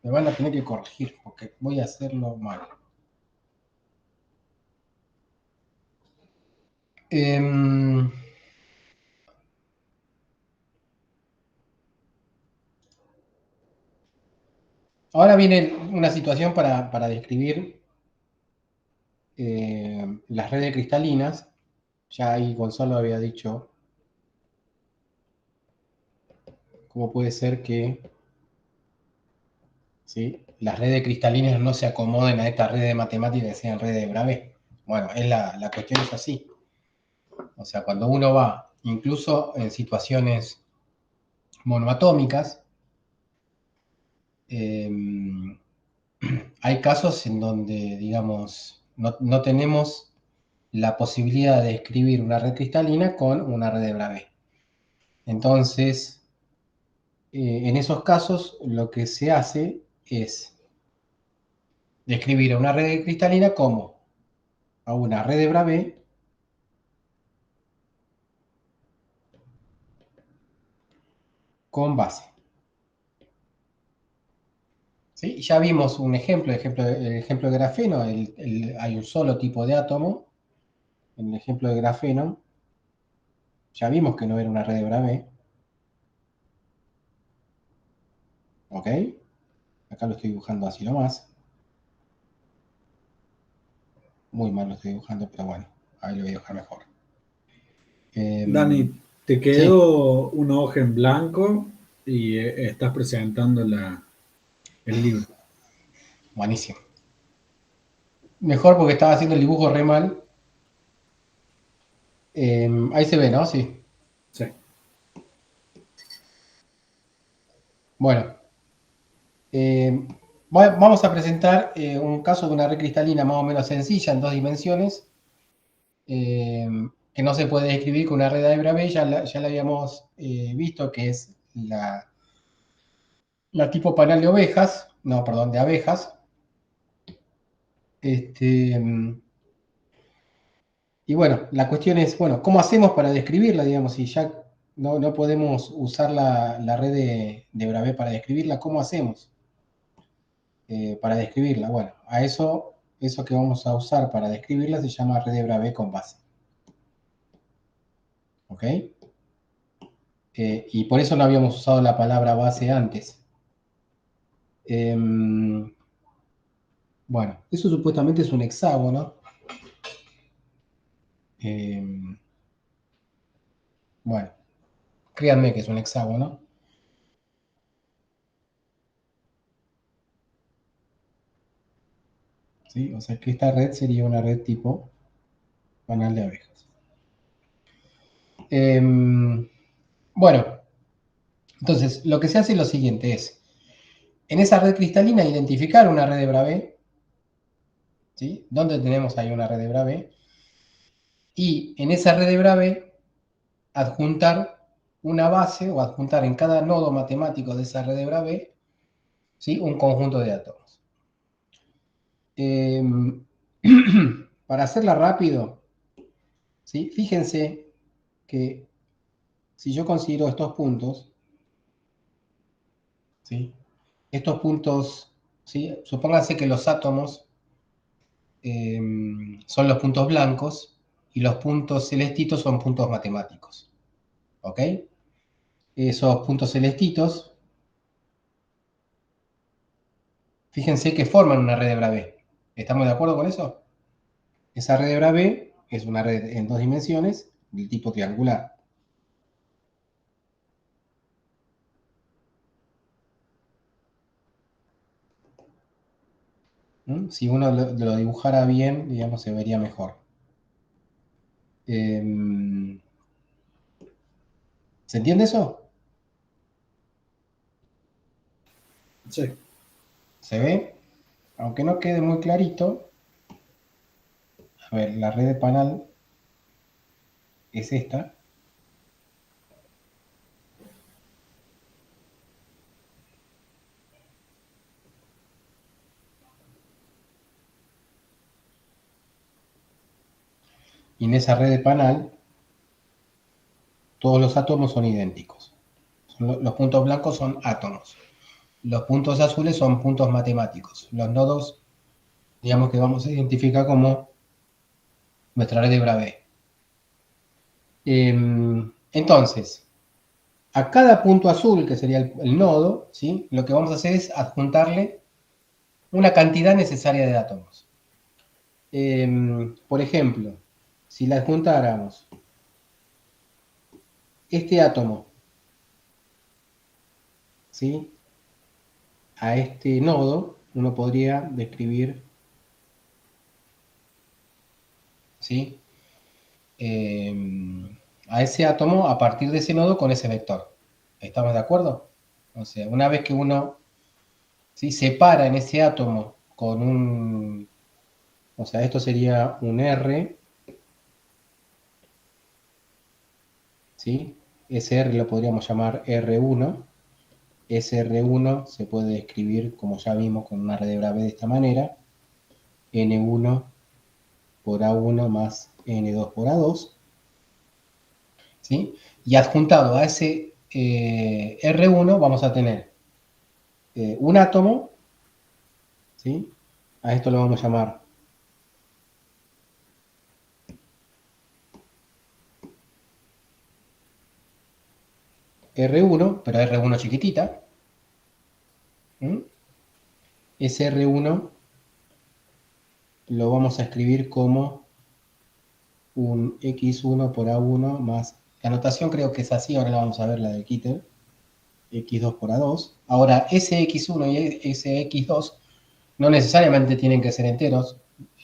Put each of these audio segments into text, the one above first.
Me van a tener que corregir porque voy a hacerlo mal. Ahora viene una situación para describir las redes cristalinas. Ya ahí Gonzalo había dicho cómo puede ser que, ¿sí?, las redes cristalinas no se acomoden a esta red de matemáticas que sean redes de Bravais. Bueno, la cuestión es así. O sea, cuando uno va, incluso en situaciones monoatómicas, eh, hay casos en donde, digamos, no tenemos la posibilidad de escribir una red cristalina con una red de Bravais. Entonces, en esos casos, lo que se hace es describir a una red cristalina como a una red de Bravais con base. ¿Sí? Ya vimos un ejemplo, el ejemplo de grafeno, hay un solo tipo de átomo. En el ejemplo de grafeno, ya vimos que no era una red de Bravais. ¿Ok? Acá lo estoy dibujando así nomás. Muy mal lo estoy dibujando, pero bueno, ahí lo voy a dibujar mejor. Dani, te Sí, quedó una hoja en blanco y estás presentando el libro. buenísimo. Mejor porque estaba haciendo el dibujo re mal. Ahí se ve, ¿no? Sí. Sí. Bueno, eh, vamos a presentar un caso de una red cristalina más o menos sencilla en dos dimensiones, eh, que no se puede describir con una red de Bravais. Ya la habíamos visto, que es la tipo panal de ovejas, no, perdón, de abejas. Este, y bueno, la cuestión es, bueno, ¿cómo hacemos para describirla, digamos, si ya no podemos usar la red de Bravais para describirla? ¿Cómo hacemos para describirla? Bueno, eso que vamos a usar para describirla se llama red de Bravais con base. ¿Ok? Y por eso no habíamos usado la palabra base antes. Bueno, eso supuestamente es un hexágono. Em, bueno, créanme que es un hexágono. ¿Sí? O sea que esta red sería una red tipo panal de abejas. Bueno, entonces lo que se hace es lo siguiente: es en esa red cristalina identificar una red de Bravais. ¿Sí? ¿Dónde tenemos ahí una red de Bravais? Y en esa red de Bravais adjuntar una base, o adjuntar en cada nodo matemático de esa red de Bravais, ¿sí?, un conjunto de átomos. Eh, para hacerla rápido, ¿sí?, fíjense que si yo considero estos puntos, ¿sí?, estos puntos, ¿sí?, supónganse que los átomos son los puntos blancos y los puntos celestitos son puntos matemáticos. ¿Ok? Esos puntos celestitos, fíjense que forman una red de Bravais. ¿Estamos de acuerdo con eso? Esa red de Bravais es una red en dos dimensiones del tipo triangular. Si uno lo dibujara bien, digamos, se vería mejor. ¿Se entiende eso? Sí. ¿Se ve? Aunque no quede muy clarito. A ver, la red de panal es esta. Y en esa red de panal, todos los átomos son idénticos. Los puntos blancos son átomos. Los puntos azules son puntos matemáticos. Los nodos, digamos que vamos a identificar como nuestra red de Bravais. Entonces, a cada punto azul, que sería el nodo, ¿sí? Lo que vamos a hacer es adjuntarle una cantidad necesaria de átomos. Por ejemplo, si le adjuntáramos este átomo, ¿sí? A este nodo, uno podría describir, ¿sí? A ese átomo a partir de ese nodo con ese vector. ¿Estamos de acuerdo? O sea, una vez que uno, ¿sí?, separa en ese átomo con un, o sea, esto sería un R, ¿sí? Ese R lo podríamos llamar R1. Ese R1 se puede escribir, como ya vimos, con una red de Bravais de esta manera: N1 por A1 más N2 por A2, ¿sí? Y adjuntado a ese R1 vamos a tener un átomo, ¿sí? A esto lo vamos a llamar R1, pero R1 chiquitita. Ese R1 lo vamos a escribir como un X1 por A1 más, la notación creo que es así, ahora la vamos a ver, la de Kittel, X2 por A2. Ahora, ese X1 y ese X2 no necesariamente tienen que ser enteros,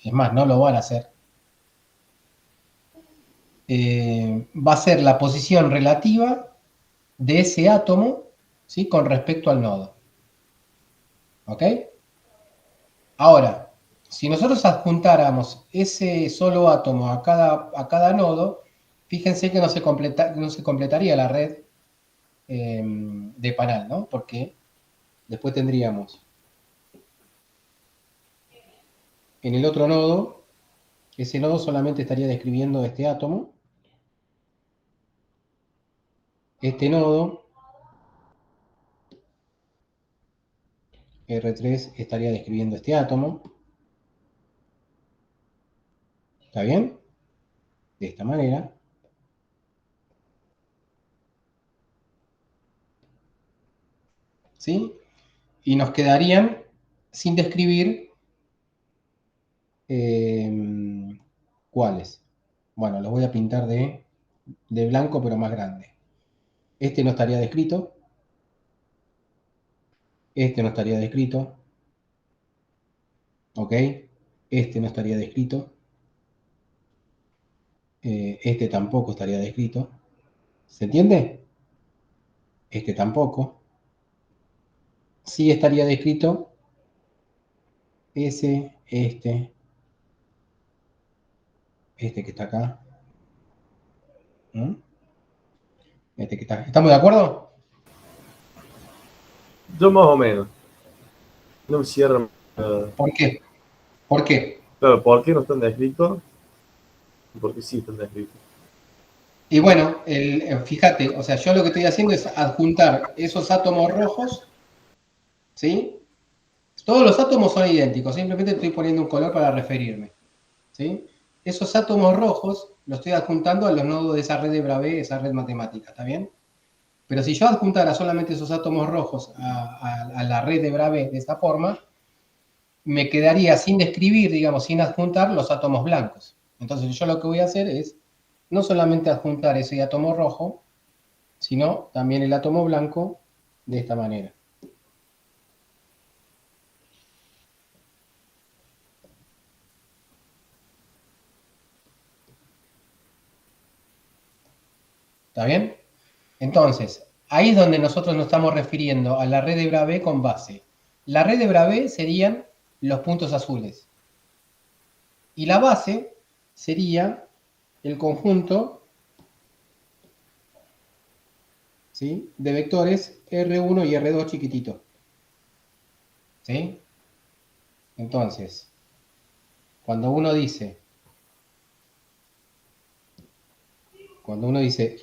es más, no lo van a hacer. Va a ser la posición relativa de ese átomo, ¿sí?, con respecto al nodo. ¿Ok? Ahora, si nosotros adjuntáramos ese solo átomo a cada nodo, fíjense que no se completaría la red de Panal, ¿no? Porque después tendríamos en el otro nodo, ese nodo solamente estaría describiendo este átomo. Este nodo, R3, estaría describiendo este átomo. ¿Está bien? De esta manera. ¿Sí? Y nos quedarían sin describir ¿cuáles? Bueno, los voy a pintar de blanco, pero más grande. Este no estaría descrito. Este no estaría descrito. ¿Ok? Este no estaría descrito. Este tampoco estaría descrito. ¿Se entiende? Este tampoco. Sí estaría descrito ese, este que está acá. Este que está. ¿Estamos de acuerdo? Yo más o menos. No me cierra nada. ¿Por qué? ¿Por qué? Claro, ¿por qué no están descritos? ¿Y por qué sí están descritos? Y bueno, fíjate, o sea, yo lo que estoy haciendo es adjuntar esos átomos rojos, ¿sí? Todos los átomos son idénticos, simplemente estoy poniendo un color para referirme, ¿sí? Esos átomos rojos los estoy adjuntando a los nodos de esa red de Bravais, esa red matemática, ¿está bien? Pero si yo adjuntara solamente esos átomos rojos a la red de Bravais de esta forma, me quedaría sin describir, digamos, sin adjuntar los átomos blancos. Entonces yo lo que voy a hacer es no solamente adjuntar ese átomo rojo, sino también el átomo blanco de esta manera. ¿Está bien? Entonces, ahí es donde nosotros nos estamos refiriendo a la red de Bravais con base. La red de Bravais serían los puntos azules. Y la base sería el conjunto, ¿sí?, de vectores R1 y R2 chiquitito. ¿Sí? Entonces, cuando uno dice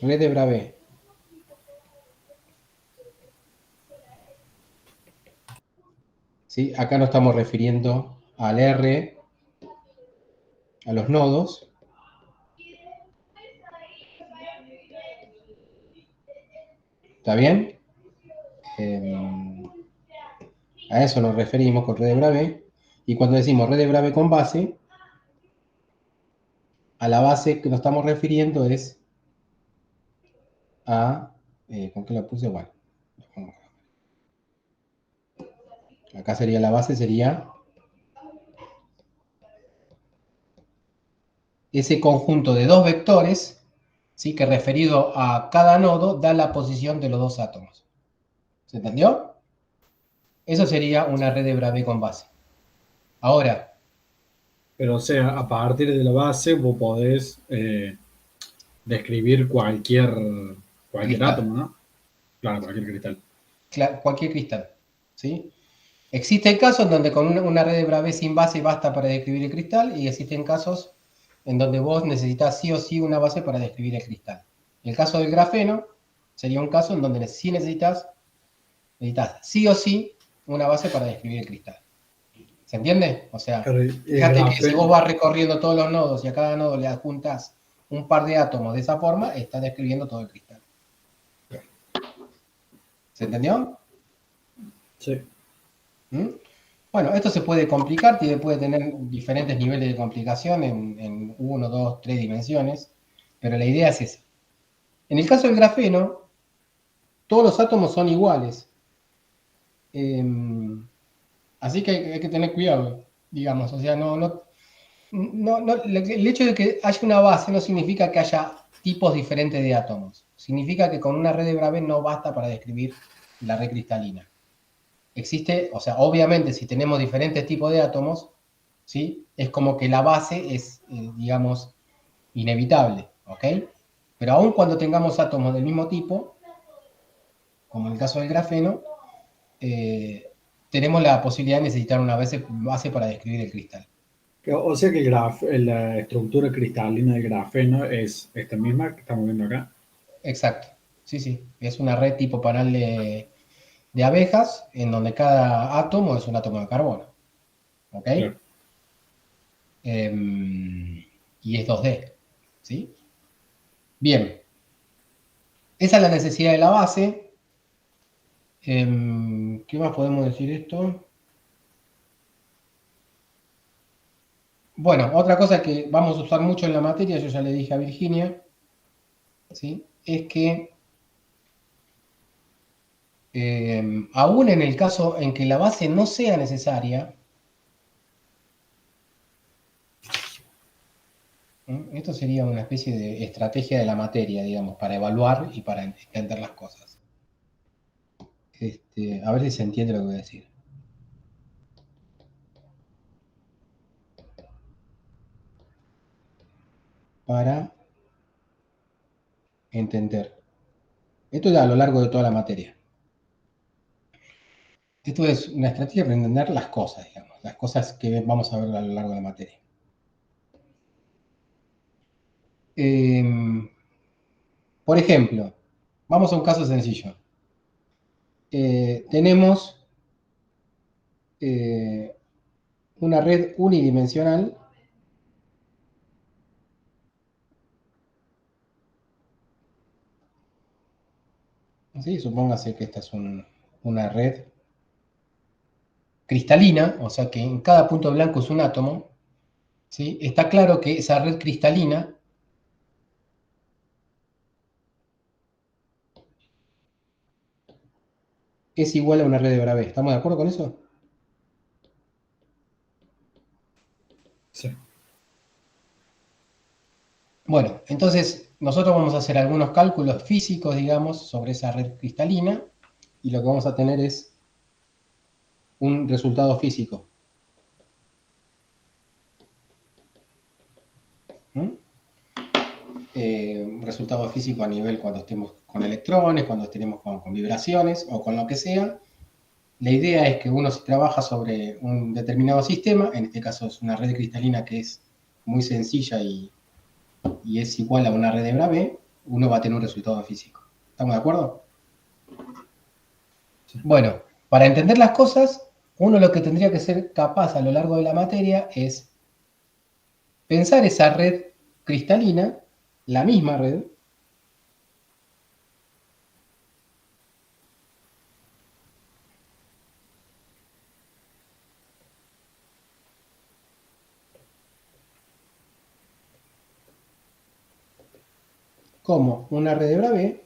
red de Bravais ¿sí? Acá nos estamos refiriendo al R, a los nodos. ¿Está bien? A eso nos referimos con red de Bravais. Y cuando decimos red de Bravais con base, a la base que nos estamos refiriendo es a... ¿con qué la puse? Bueno. Acá sería la base, sería ese conjunto de dos vectores, ¿sí? Que referido a cada nodo da la posición de los dos átomos. ¿Se entendió? Eso sería una red de Bravais con base. Ahora, Pero o sea, a partir de la base vos podés describir cualquier cristal, átomo, ¿no? Claro, cualquier cristal. cualquier cristal, ¿sí? Existen casos en donde con una red de Bravais sin base basta para describir el cristal, y existen casos en donde vos necesitas sí o sí una base para describir el cristal. El caso del grafeno sería un caso en donde sí necesitas sí o sí una base para describir el cristal. ¿Se entiende? O sea, El fíjate que si vos grafeno, vas recorriendo todos los nodos y a cada nodo le adjuntas un par de átomos de esa forma, estás describiendo todo el cristal. ¿Se entendió? sí. ¿Mm? Bueno, esto se puede complicar, puede tener diferentes niveles de complicación en 1, 2, 3 dimensiones, pero la idea es esa. En el caso del grafeno, todos los átomos son iguales. Así que hay que tener cuidado, digamos. O sea, el hecho de que haya una base no significa que haya tipos diferentes de átomos. Significa que con una red de Bravais no basta para describir la red cristalina. Existe, o sea, obviamente si tenemos diferentes tipos de átomos, ¿sí? Es como que la base es, digamos, inevitable, ¿ok? Pero aun cuando tengamos átomos del mismo tipo, como en el caso del grafeno, tenemos la posibilidad de necesitar una base para describir el cristal. O sea que la estructura cristalina del grafeno es esta misma que estamos viendo acá. Exacto, sí, sí. Es una red tipo panal de abejas en donde cada átomo es un átomo de carbono, ¿ok? Claro. Y es 2D, ¿sí? Bien, esa es la necesidad de la base. ¿Qué más podemos decir esto? Bueno, otra cosa que vamos a usar mucho en la materia, yo ya le dije a Virginia, ¿sí? Es que aún en el caso en que la base no sea necesaria, esto sería una especie de estrategia de la materia, digamos, para evaluar y para entender las cosas. A ver si se entiende lo que voy a decir. Para entender. Esto es a lo largo de toda la materia. Esto es una estrategia para entender las cosas, digamos, las cosas que vamos a ver a lo largo de la materia. Por ejemplo, vamos a un caso sencillo. Tenemos una red unidimensional. ¿Sí? Supóngase que esta es una red cristalina, o sea que en cada punto blanco es un átomo. ¿Sí? Está claro que esa red cristalina es igual a una red de Bravais. ¿Estamos de acuerdo con eso? Sí. Bueno, entonces nosotros vamos a hacer algunos cálculos físicos, digamos, sobre esa red cristalina, y lo que vamos a tener es un resultado físico. Un resultado físico a nivel cuando estemos con electrones, cuando estemos con vibraciones o con lo que sea. La idea es que uno se trabaja sobre un determinado sistema, en este caso es una red cristalina que es muy sencilla y es igual a una red de Bravais, uno va a tener un resultado físico. ¿Estamos de acuerdo? Sí. Bueno, para entender las cosas, uno lo que tendría que ser capaz a lo largo de la materia es pensar esa red cristalina, la misma red, como una red de Bravais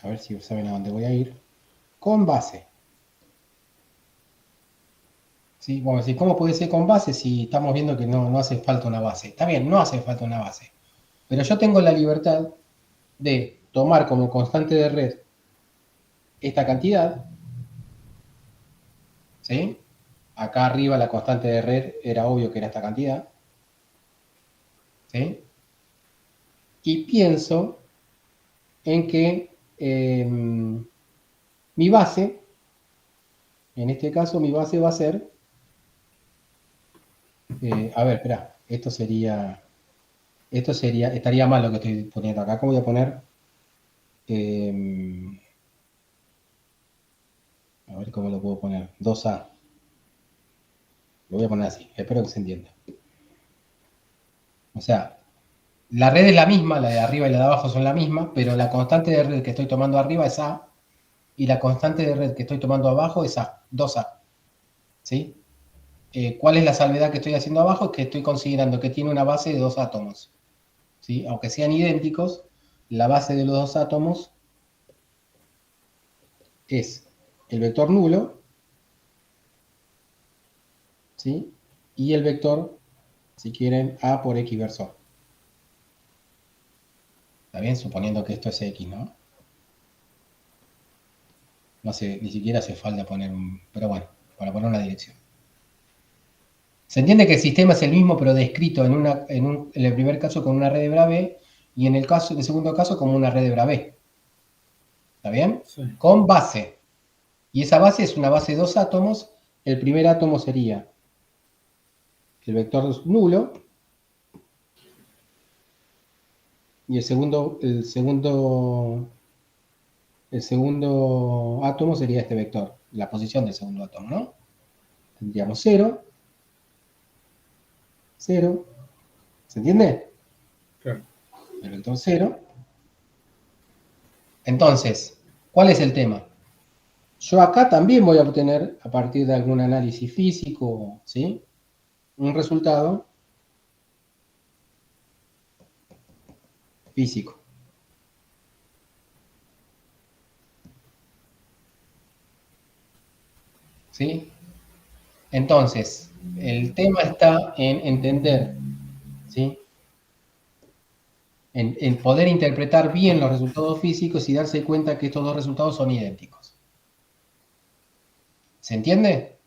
a ver si saben a dónde voy a ir, con base. ¿Sí? Bueno, ¿sí? ¿Cómo puede ser con base si estamos viendo que no hace falta una base? Está bien, no hace falta una base. Pero yo tengo la libertad de tomar como constante de red esta cantidad, ¿sí? Acá arriba la constante de red era obvio que era esta cantidad, ¿sí? Y pienso en que mi base, en este caso mi base va a ser, a ver, espera, estaría mal lo que estoy poniendo acá. ¿Cómo voy a poner? A ver cómo lo puedo poner. 2A. Lo voy a poner así. Espero que se entienda. O sea, la red es la misma, la de arriba y la de abajo son la misma, pero la constante de red que estoy tomando arriba es A y la constante de red que estoy tomando abajo es A, 2A. ¿Sí? ¿Cuál es la salvedad que estoy haciendo abajo? Que estoy considerando que tiene una base de 2 átomos. ¿Sí? Aunque sean idénticos, la base de los 2 átomos es el vector nulo, ¿sí? Y el vector, si quieren, A por X versor. ¿Está bien? Suponiendo que esto es X, ¿no? No sé, ni siquiera hace falta poner un... Pero bueno, para poner una dirección. Se entiende que el sistema es el mismo, pero descrito en el primer caso con una red de Bravais y en el segundo caso como una red de Bravais. ¿Está bien? Sí. Con base. Y esa base es una base de 2 átomos. El primer átomo sería el vector nulo. Y el segundo átomo sería este vector, la posición del segundo átomo, ¿no? Tendríamos 0, 0. ¿Se entiende? Claro. El vector 0. Entonces, ¿cuál es el tema? Yo acá también voy a obtener, a partir de algún análisis físico, ¿sí? Un resultado físico. ¿Sí? Entonces, el tema está en entender, ¿sí? En poder interpretar bien los resultados físicos y darse cuenta que estos dos resultados son idénticos. ¿Se entiende?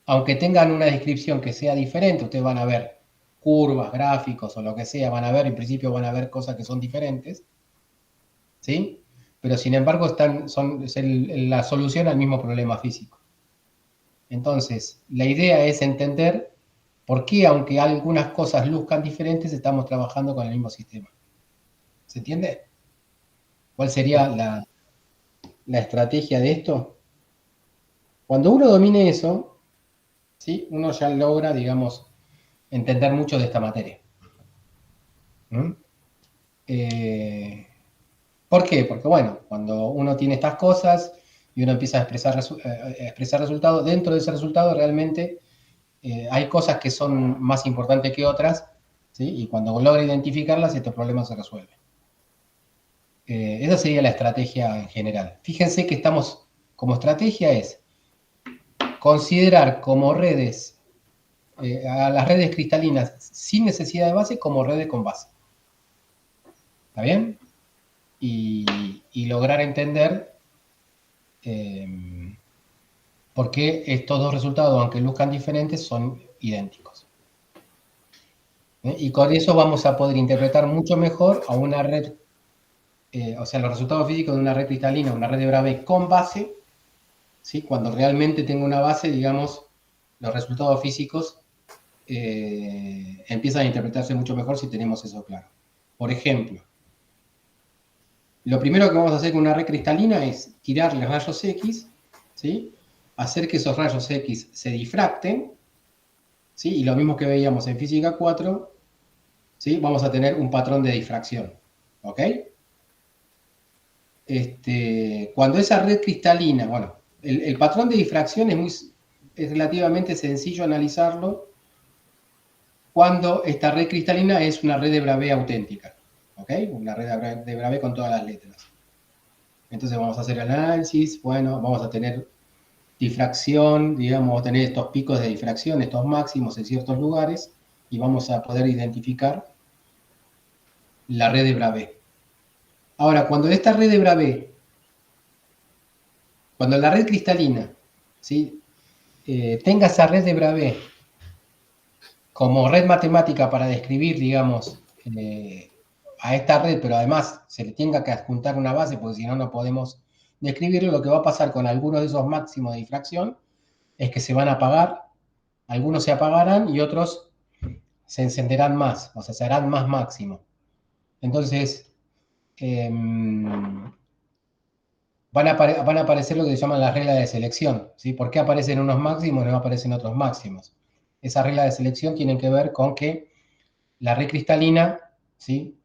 Aunque tengan una descripción que sea diferente, ustedes van a ver curvas, gráficos o lo que sea, van a ver, en principio van a ver cosas que son diferentes, ¿sí? Pero sin embargo es la solución al mismo problema físico. Entonces, la idea es entender por qué, aunque algunas cosas luzcan diferentes, estamos trabajando con el mismo sistema. ¿Se entiende? ¿Cuál sería la estrategia de esto? Cuando uno domine eso, ¿sí? Uno ya logra, digamos, entender mucho de esta materia. ¿Mm? ¿Por qué? Porque, bueno, cuando uno tiene estas cosas y uno empieza a expresar resultados, dentro de ese resultado realmente hay cosas que son más importantes que otras, ¿sí? Y cuando logra identificarlas, estos problemas se resuelven. Esa sería la estrategia en general. Fíjense que estamos, como estrategia es considerar como redes, a las redes cristalinas sin necesidad de base como redes con base. ¿Está bien? Y lograr entender por qué estos dos resultados, aunque luzcan diferentes, son idénticos. Y con eso vamos a poder interpretar mucho mejor a una red, o sea, los resultados físicos de una red cristalina, una red de Bravais con base, ¿sí? Cuando realmente tengo una base, digamos, los resultados físicos empiezan a interpretarse mucho mejor si tenemos eso claro. Por ejemplo, lo primero que vamos a hacer con una red cristalina es tirarle rayos X, ¿sí? Hacer que esos rayos X se difracten, ¿sí? Y lo mismo que veíamos en física 4, ¿sí? Vamos a tener un patrón de difracción, ¿ok? Cuando esa red cristalina, bueno, el patrón de difracción es relativamente sencillo analizarlo cuando esta red cristalina es una red de Bravais auténtica, ¿ok? Una red de Bravais con todas las letras. Entonces vamos a hacer el análisis, bueno, vamos a tener difracción, digamos, vamos a tener estos picos de difracción, estos máximos en ciertos lugares, y vamos a poder identificar la red de Bravais. Ahora, cuando esta red de Bravais, cuando la red cristalina, ¿sí? Tenga esa red de Bravais como red matemática para describir, digamos, a esta red, pero además se le tenga que adjuntar una base, porque si no, no podemos describirlo, lo que va a pasar con algunos de esos máximos de difracción es que se van a apagar, algunos se apagarán y otros se encenderán más, o sea, se harán más máximo. Entonces, van a aparecer lo que se llama las reglas de selección, ¿sí? ¿Por qué aparecen unos máximos y no aparecen otros máximos? Esas reglas de selección tienen que ver con que la red cristalina, ¿sí?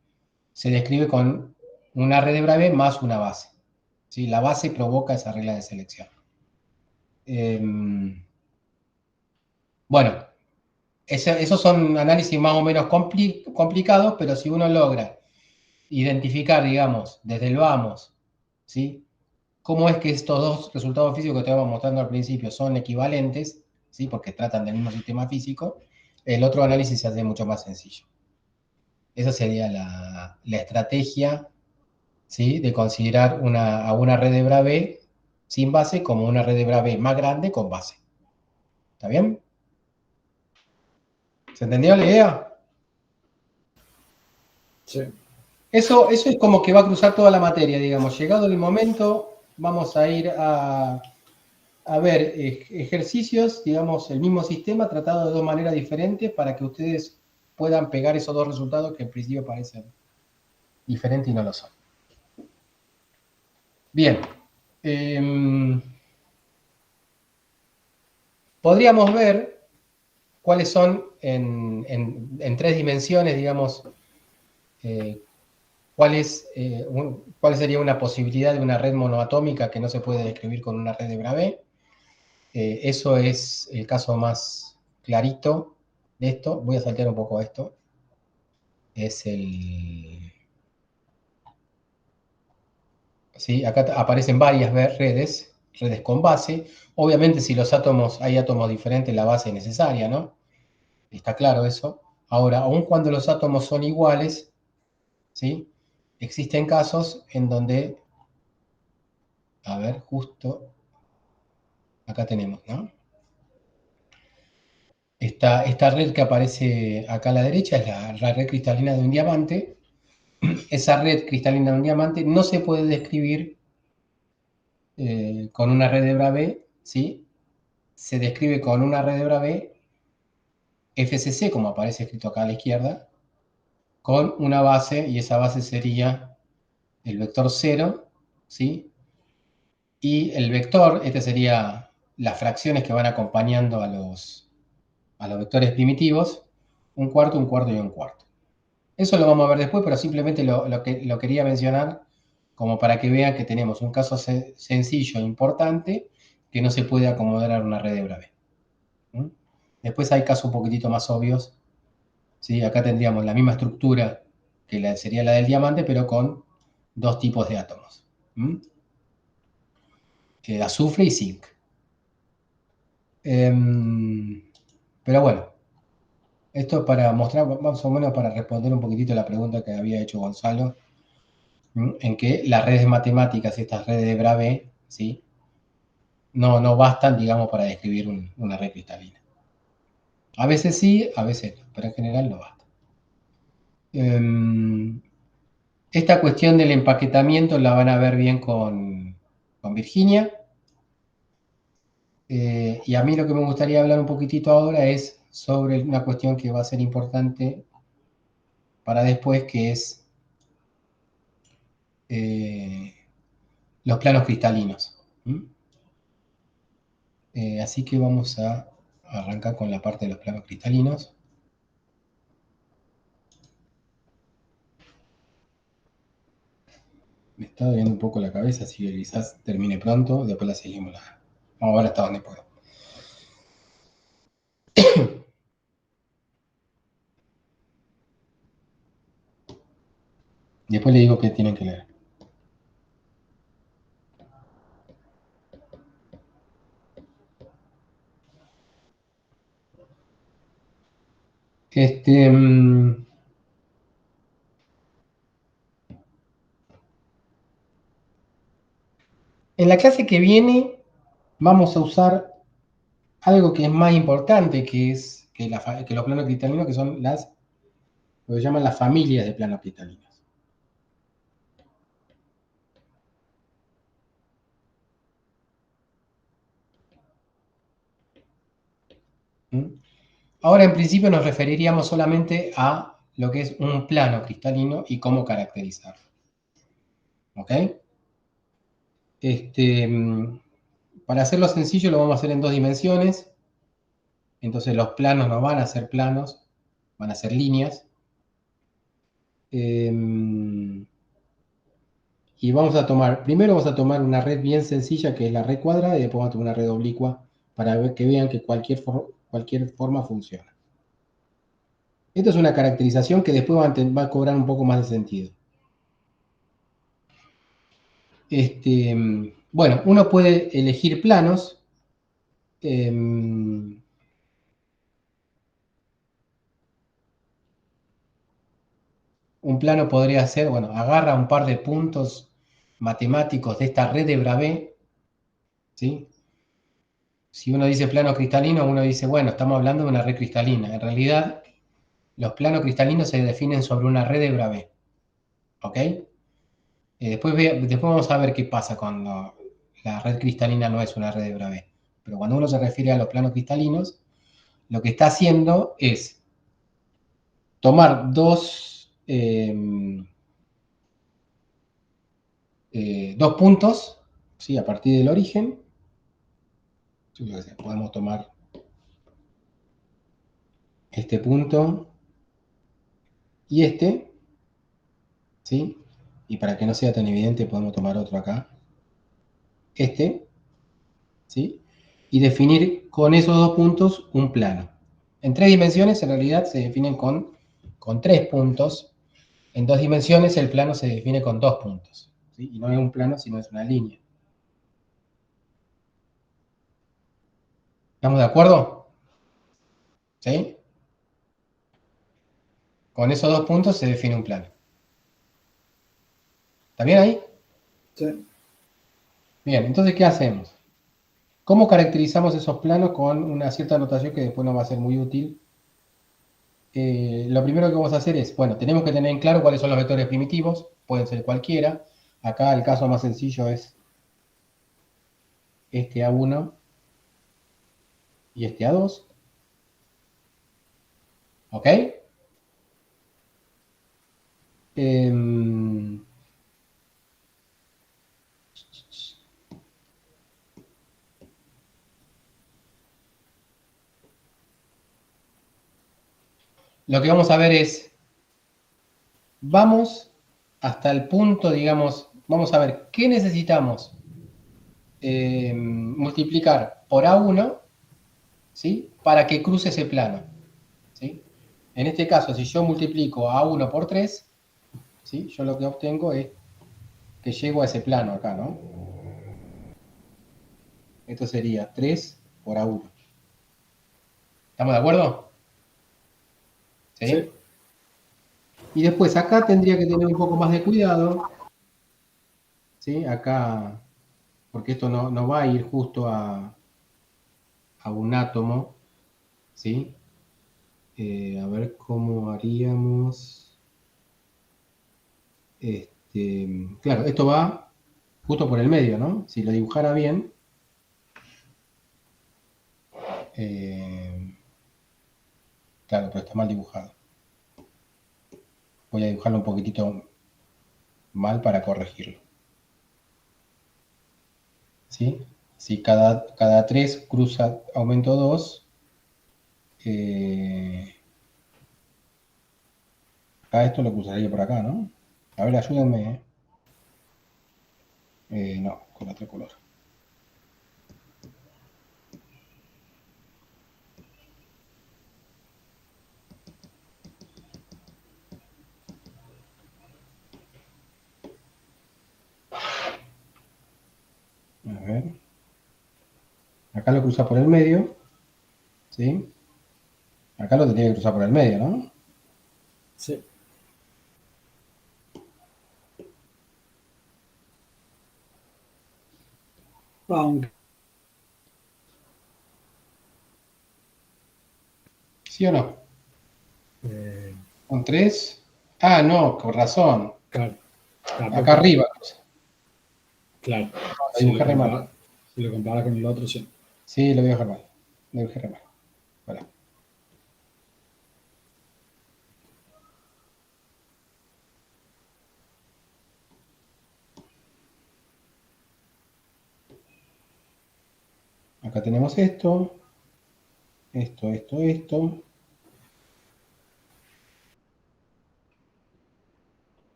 Se describe con una red de Bravais más una base, ¿sí? La base provoca esa regla de selección. Bueno, esos son análisis más o menos complicados, pero si uno logra identificar, digamos, desde el vamos, ¿sí? Cómo es que estos dos resultados físicos que te estaba mostrando al principio son equivalentes, ¿sí? Porque tratan del mismo sistema físico, el otro análisis se hace mucho más sencillo. Esa sería la estrategia, ¿sí? De considerar a una red de Bravais sin base como una red de Bravais más grande con base. ¿Está bien? ¿Se entendió la idea? Sí. Eso es como que va a cruzar toda la materia, digamos. Llegado el momento, vamos a ir a ver ejercicios, digamos, el mismo sistema tratado de dos maneras diferentes para que ustedes puedan pegar esos dos resultados que en principio parecen diferentes y no lo son. Bien. Podríamos ver cuáles son en tres dimensiones, digamos, cuál sería una posibilidad de una red monoatómica que no se puede describir con una red de Bravais. Eso es el caso más clarito de esto. Voy a saltear un poco esto. Es ¿sí? Acá aparecen varias redes con base. Obviamente, si hay átomos diferentes, la base es necesaria, ¿no? Está claro eso. Ahora, aun cuando los átomos son iguales, ¿sí? Existen casos en donde, a ver, justo acá tenemos, ¿no? Esta red que aparece acá a la derecha es la red cristalina de un diamante. Esa red cristalina de un diamante no se puede describir con una red de Bravais, ¿sí? Se describe con una red de Bravais FCC, como aparece escrito acá a la izquierda, con una base, y esa base sería el vector 0, ¿sí? Y el vector, sería las fracciones que van acompañando a los vectores primitivos, un cuarto y un cuarto. Eso lo vamos a ver después, pero simplemente lo quería mencionar como para que vean que tenemos un caso sencillo e importante que no se puede acomodar a una red de Bravais. Después hay casos un poquitito más obvios, ¿sí? Acá tendríamos la misma estructura que sería la del diamante, pero con dos tipos de átomos. Azufre y zinc. Pero bueno, esto es para mostrar, más o menos para responder un poquitito la pregunta que había hecho Gonzalo, en que las redes matemáticas, estas redes de Bravais, ¿sí? No bastan, digamos, para describir una red cristalina. A veces sí, a veces no, pero en general no basta. Esta cuestión del empaquetamiento la van a ver bien con Virginia. Y a mí lo que me gustaría hablar un poquitito ahora es sobre una cuestión que va a ser importante para después, que es los planos cristalinos. Así que vamos a arrancar con la parte de los planos cristalinos. Me está doliendo un poco la cabeza, así que quizás termine pronto, después la seguimos. Vamos a ver hasta dónde puedo. Después le digo que tienen que leer. En la clase que viene vamos a usar algo que es más importante, que es que los planos cristalinos, que son lo que se llaman las familias de planos cristalinos. Ahora, en principio, nos referiríamos solamente a lo que es un plano cristalino y cómo caracterizarlo. ¿Ok? Para hacerlo sencillo, lo vamos a hacer en 2 dimensiones. Entonces, los planos no van a ser planos, van a ser líneas. Y primero vamos a tomar una red bien sencilla, que es la red cuadrada, y después vamos a tomar una red oblicua para que vean que cualquier forma funciona. Esto es una caracterización que después va a cobrar un poco más de sentido. Bueno, uno puede elegir planos. Un plano podría ser, bueno, agarra un par de puntos matemáticos de esta red de Bravais, ¿sí? Si uno dice plano cristalino, uno dice, bueno, estamos hablando de una red cristalina. En realidad, los planos cristalinos se definen sobre una red de Bravais, ¿ok? Después vamos a ver qué pasa cuando la red cristalina no es una red de Bravais. Pero cuando uno se refiere a los planos cristalinos, lo que está haciendo es tomar dos puntos, ¿sí? A partir del origen. Podemos tomar este punto y este, ¿sí? Y para que no sea tan evidente, podemos tomar otro acá. Este, ¿sí? Y definir con esos 2 puntos un plano. En 3 dimensiones, en realidad, se definen con 3 puntos. En 2 dimensiones, el plano se define con 2 puntos, ¿sí? Y no es un plano, sino es una línea. ¿Estamos de acuerdo? ¿Sí? Con esos 2 puntos se define un plano. ¿Está bien ahí? Sí. Bien, entonces, ¿qué hacemos? ¿Cómo caracterizamos esos planos con una cierta notación que después nos va a ser muy útil? Lo primero que vamos a hacer es, bueno, tenemos que tener en claro cuáles son los vectores primitivos, pueden ser cualquiera. Acá el caso más sencillo es este A1 y este A2. ¿Ok? Lo que vamos a ver es, vamos hasta el punto, digamos, vamos a ver qué necesitamos multiplicar por A1, ¿sí? Para que cruce ese plano, ¿sí? En este caso, si yo multiplico A1 por 3, ¿sí? Yo lo que obtengo es que llego a ese plano acá, ¿no? Esto sería 3 por A1. ¿Estamos de acuerdo? ¿Sí? Sí. Y después acá tendría que tener un poco más de cuidado, ¿sí? Acá, porque esto no va a ir justo a un átomo, ¿sí? A ver cómo haríamos. Claro, esto va justo por el medio, ¿no? Si lo dibujara bien, claro, pero está mal dibujado. Voy a dibujarlo un poquitito mal para corregirlo. ¿sí? Si cada 3 cruza aumento 2, esto lo cruzaría por acá, ¿no? A ver, ayúdenme. No, con otro color. A ver. Acá lo cruza por el medio, ¿sí? Acá lo tendría que cruzar por el medio, ¿no? Sí. Aunque ¿Sí o no? eh, Con 3. Ah, no, con razón. claro, Acá tampoco, arriba. claro, Lo si lo dibujé re mal. compara, si lo compara con el otro, sí. Sí, lo voy a dejar mal. Lo dibujé re mal. Voilà. Acá tenemos esto. Esto.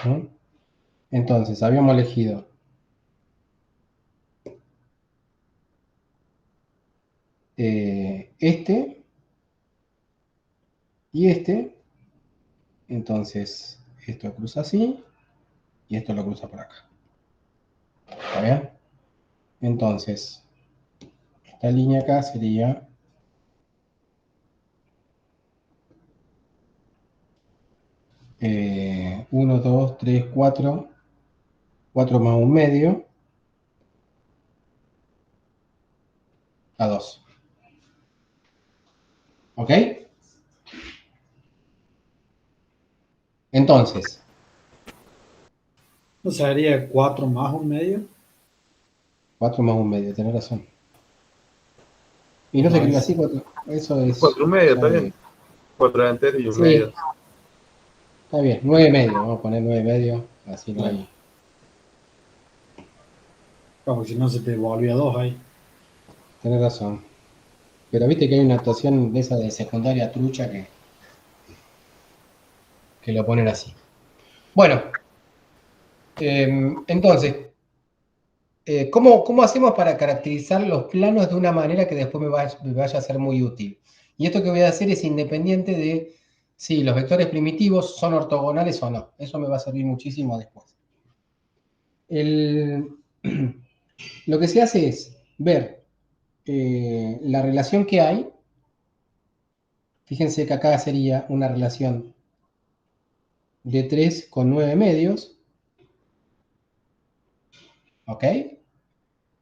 ¿No? Entonces, habíamos elegido este y este. Entonces, esto cruza así y esto lo cruza por acá. ¿Está bien? Entonces, esta línea acá sería 1, 2, 3, 4. 4 más un medio a 2. ¿Ok? Entonces, O sea, sería 4 más un medio. 4 más un medio, tenés razón. Y no se escribe Más, así, 4. Eso es. 4,5, Ya está bien. 4 enteros y un sí, medio. está bien. 9 medio. Vamos a poner 9 medio. Así no claro, hay. como si no se te volvía 2 ahí. Tenés razón. Pero viste que hay una actuación de esa de secundaria trucha que lo ponen así. Bueno, entonces, ¿cómo hacemos para caracterizar los planos de una manera que después me vaya a ser muy útil? Y esto que voy a hacer es independiente de si los vectores primitivos son ortogonales o no. Eso me va a servir muchísimo después. Lo que se hace es ver la relación que hay. Fíjense que acá sería una relación de 3 con 9 medios. ¿Ok?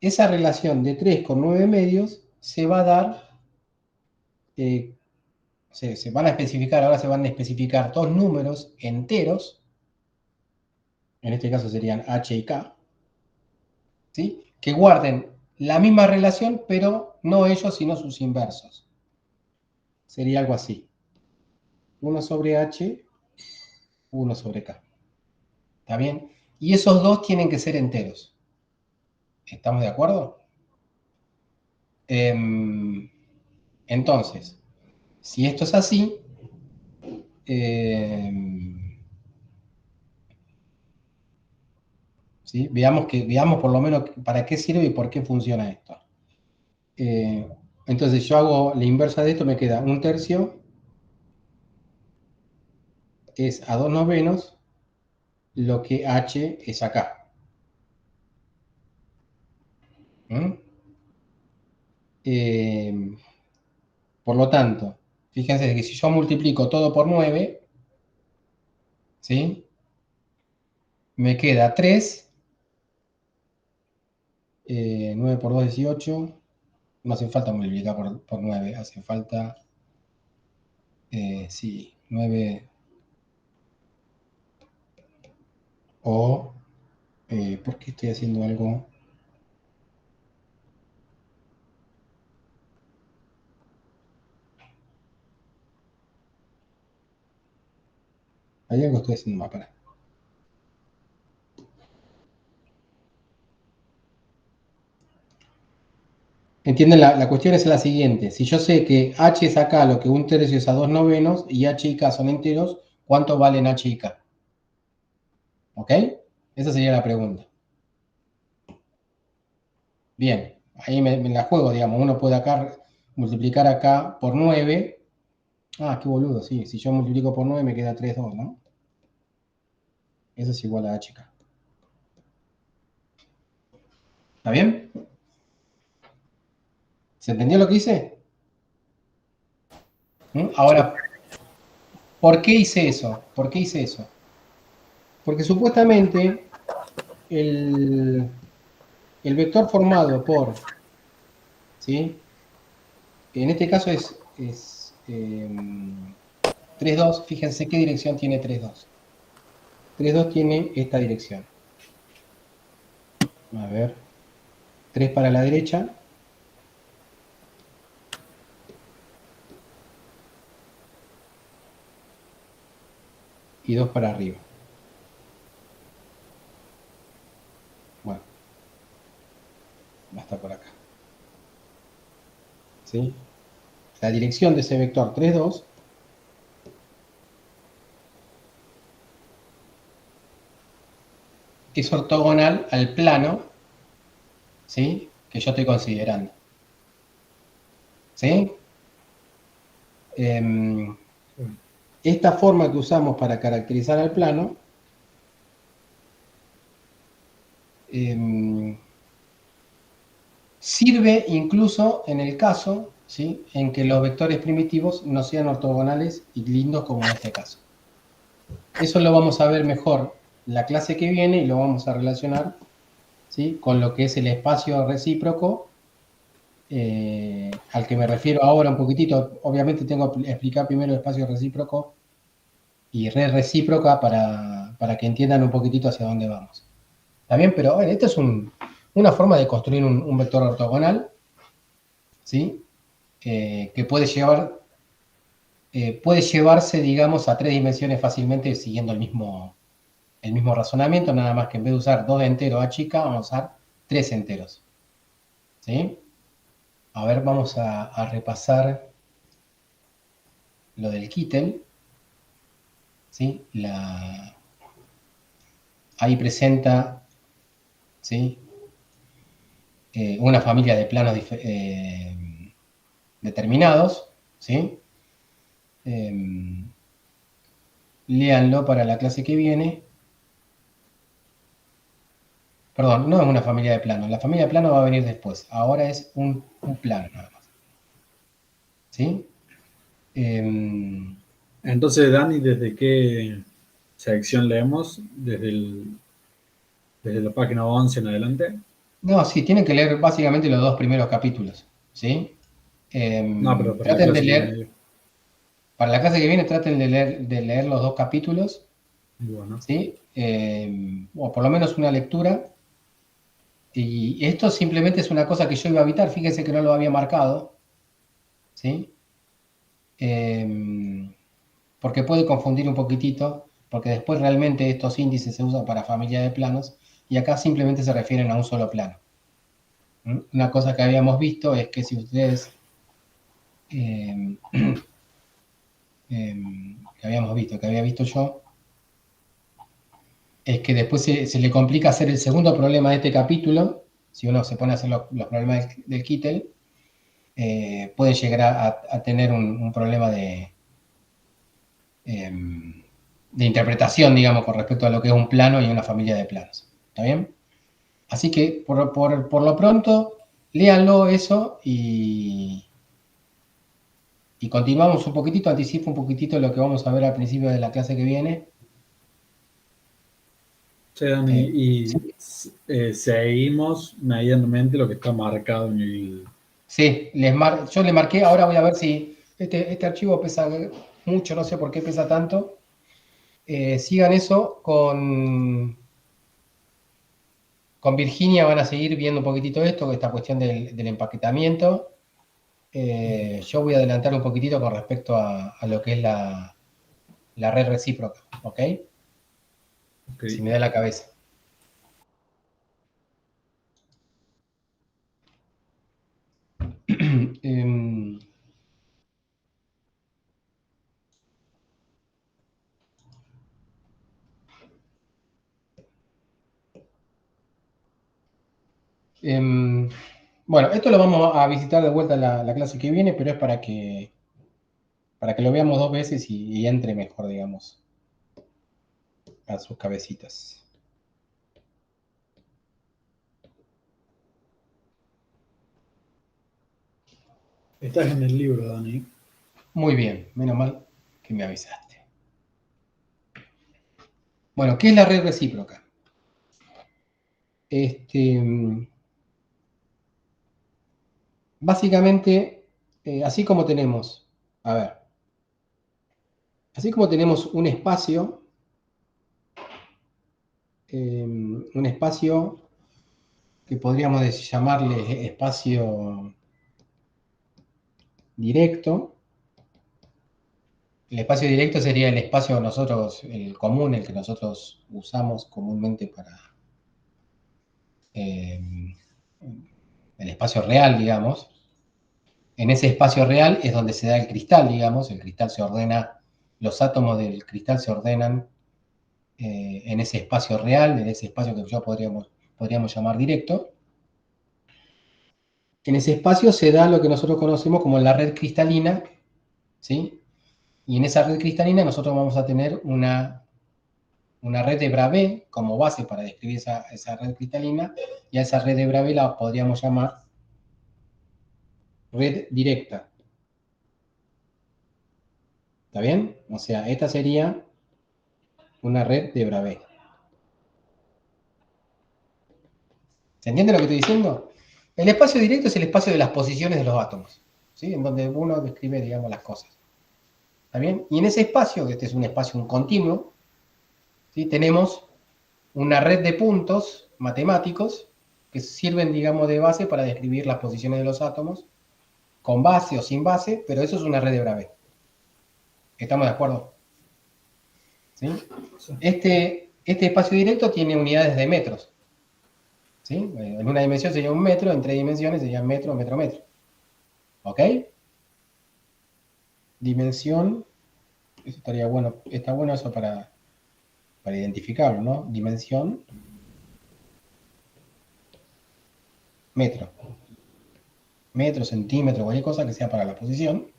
Esa relación de 3 con 9 medios se va a dar, eh, se van a especificar, ahora se van a especificar dos números enteros, en este caso serían h y k, ¿sí? Que guarden la misma relación, pero no ellos, sino sus inversos. Sería algo así. 1 sobre h, 1 sobre k. ¿Está bien? Y esos dos tienen que ser enteros. ¿Estamos de acuerdo? Entonces, si esto es así, ¿sí? Veamos por lo menos para qué sirve y por qué funciona esto. Eh, entonces yo hago la inversa de esto, me queda un tercio, es a 2 novenos, lo que h es acá. ¿Mm? Eh, por lo tanto, fíjense que si yo multiplico todo por 9, ¿sí? Me queda 3, 9 por 2, 18. No hace falta multiplicar por 9, hace falta, sí, 9 o, ¿por qué estoy haciendo algo? Hay algo que estoy haciendo mal, para. ¿Entienden? La cuestión es la siguiente. Si yo sé que h es acá lo que 1/3 es a 2/9 y h y k son enteros, ¿cuánto valen h y k? ¿Ok? Esa sería la pregunta. Bien, ahí me la juego, digamos. Uno puede acá multiplicar acá por 9. Ah, qué boludo, sí. Si yo multiplico por 9 me queda 3,2, ¿no? Eso es igual a h y k. ¿Está bien? ¿Se entendió lo que hice? Ahora, ¿por qué hice eso? ¿Por qué hice eso? Porque supuestamente el vector formado por, ¿sí? En este caso es 3,2. Fíjense qué dirección tiene 3,2. 3,2 tiene esta dirección. A ver. 3 para la derecha. Y 2 para arriba. Bueno. Va a estar por acá. ¿Sí? La dirección de ese vector 3,2 es ortogonal al plano, ¿sí?, que yo estoy considerando. ¿Sí? Esta forma que usamos para caracterizar al plano sirve incluso en el caso, ¿sí?, en que los vectores primitivos no sean ortogonales y lindos como en este caso. Eso lo vamos a ver mejor la clase que viene y lo vamos a relacionar, ¿sí?, con lo que es el espacio recíproco, al que me refiero ahora un poquitito. Obviamente tengo que explicar primero el espacio recíproco y red recíproca para que entiendan un poquitito hacia dónde vamos. ¿Está bien? Pero bueno, esta es una forma de construir un vector ortogonal, ¿sí?, que puede llevarse, digamos, a 3 dimensiones fácilmente siguiendo el mismo razonamiento, nada más que en vez de usar 2 enteros h y k, vamos a usar 3 enteros. ¿Sí? A ver, vamos a repasar lo del Kittel. ¿Sí? Ahí presenta, ¿sí?, una familia de planos determinados. ¿Sí? Léanlo para la clase que viene. Perdón, no es una familia de planos. La familia de planos va a venir después. Ahora es un plano nada más. ¿Sí? Entonces, Dani, ¿desde qué sección leemos? ¿Desde la página 11 en adelante? No, sí, tienen que leer básicamente los 2 primeros capítulos. ¿Sí? No, pero para la Traten de clase que viene. leer, para la clase que viene, traten de leer los 2 capítulos. Bueno. ¿Sí? O por lo menos una lectura. Y esto simplemente es una cosa que yo iba a evitar. Fíjense que no lo había marcado. ¿Sí? Porque puede confundir un poquitito, porque después realmente estos índices se usan para familia de planos y acá simplemente se refieren a un solo plano. Una cosa que habíamos visto es que si ustedes que había visto yo, es que después se le complica hacer el segundo problema de este capítulo. Si uno se pone a hacer los problemas del Kittel, puede llegar a tener un problema de interpretación, digamos, con respecto a lo que es un plano y una familia de planos. ¿Está bien? Así que, por lo pronto, léanlo eso y continuamos un poquitito, anticipo un poquitito lo que vamos a ver al principio de la clase que viene. Sí, Dani, y Sí, seguimos medianamente lo que está marcado en el... sí, yo le marqué, ahora voy a ver si este archivo pesa mucho, no sé por qué pesa tanto. Sigan eso con Virginia, van a seguir viendo un poquitito esto, esta cuestión del empaquetamiento. Yo voy a adelantar un poquitito con respecto a lo que es la red recíproca, ¿ok? Ok. Si me da la cabeza. Em, bueno, esto lo vamos a visitar de vuelta la clase que viene, pero es para que lo veamos 2 veces y entre mejor, digamos, a sus cabecitas. Estás en el libro, Dani. Muy bien, menos mal que me avisaste. Bueno, ¿qué es la red recíproca? Básicamente, así como tenemos un espacio que podríamos llamarle espacio directo. El espacio directo sería el espacio el común, el que nosotros usamos comúnmente para el espacio real, digamos. En ese espacio real es donde se da el cristal, digamos. El cristal se ordena, los átomos del cristal se ordenan en ese espacio real, en ese espacio que ya podríamos llamar directo. En ese espacio se da lo que nosotros conocemos como la red cristalina, ¿sí? Y en esa red cristalina nosotros vamos a tener una red de Bravais como base para describir esa red cristalina, y a esa red de Bravais la podríamos llamar red directa. ¿Está bien? O sea, esta sería una red de Bravais. ¿Se entiende lo que estoy diciendo? El espacio directo es el espacio de las posiciones de los átomos, ¿sí? En donde uno describe, digamos, las cosas. ¿Está bien? Y en ese espacio, que este es un espacio continuo, ¿sí? Tenemos una red de puntos matemáticos que sirven, digamos, de base para describir las posiciones de los átomos, con base o sin base, pero eso es una red de Bravais. ¿Estamos de acuerdo? ¿Sí? Este espacio directo tiene unidades de metros. ¿Sí? En una dimensión sería un metro, en 3 dimensiones sería metro, metro, metro. ¿Ok? Dimensión, eso estaría bueno, está bueno eso para identificarlo, ¿no? Dimensión, metro. Metro, centímetro, cualquier cosa que sea para la posición.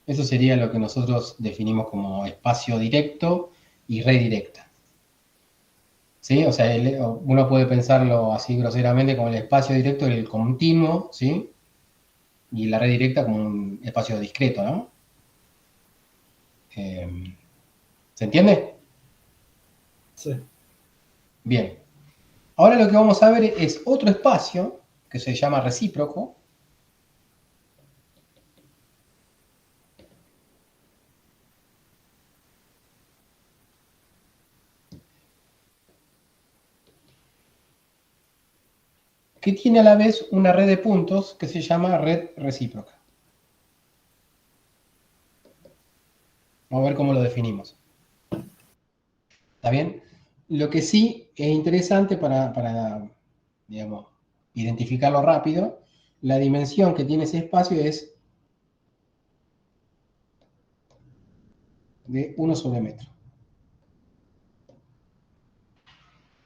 Eso sería lo que nosotros definimos como espacio directo y red directa. ¿Sí? O sea, uno puede pensarlo así groseramente como el espacio directo, el continuo, ¿sí? Y la red directa como un espacio discreto, ¿no? ¿Se entiende? Sí. Bien. Ahora lo que vamos a ver es otro espacio que se llama recíproco. Que tiene a la vez una red de puntos que se llama red recíproca. Vamos a ver cómo lo definimos. ¿Está bien? Lo que sí es interesante para digamos, identificarlo rápido, la dimensión que tiene ese espacio es de 1 sobre metro.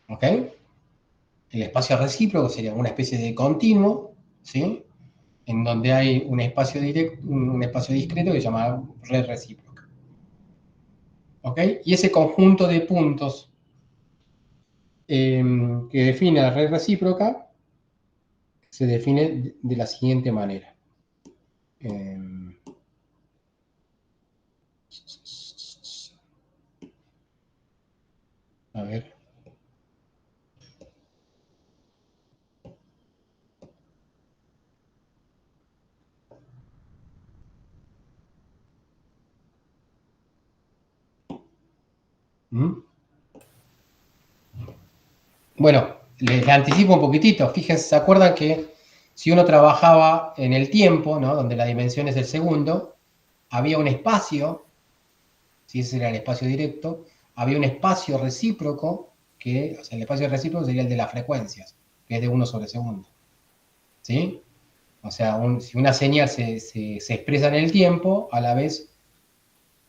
¿Ok? El espacio recíproco sería una especie de continuo, ¿sí? En donde hay un espacio discreto que se llama red recíproca. ¿Ok? Y ese conjunto de puntos que define la red recíproca se define de la siguiente manera. A ver. Bueno, les anticipo un poquitito. Fíjense, ¿se acuerdan que si uno trabajaba en el tiempo, ¿no? Donde la dimensión es el segundo, había un espacio si ese era el espacio directo, había un espacio recíproco, que, o sea, el espacio recíproco sería el de las frecuencias, que es de 1 sobre segundo. ¿Sí? O sea, si una señal se expresa en el tiempo, a la vez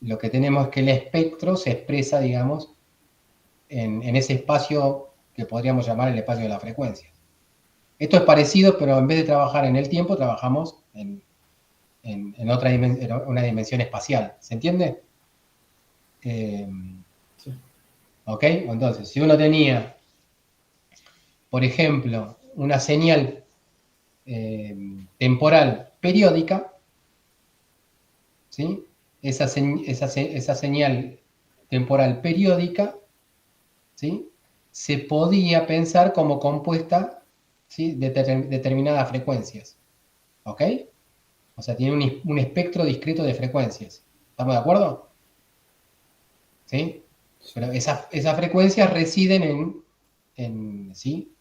lo que tenemos es que el espectro se expresa, digamos, en ese espacio que podríamos llamar el espacio de la frecuencia. Esto es parecido, pero en vez de trabajar en el tiempo, trabajamos en una dimensión espacial. ¿Se entiende? Sí. ¿Ok? Entonces, si uno tenía, por ejemplo, una señal temporal periódica, ¿sí? Esa señal temporal periódica, ¿sí? Se podía pensar como compuesta, ¿sí? de determinadas frecuencias. ¿Ok? O sea, tiene un espectro discreto de frecuencias. ¿Estamos de acuerdo? ¿Sí? Pero esas frecuencias residen ¿sí?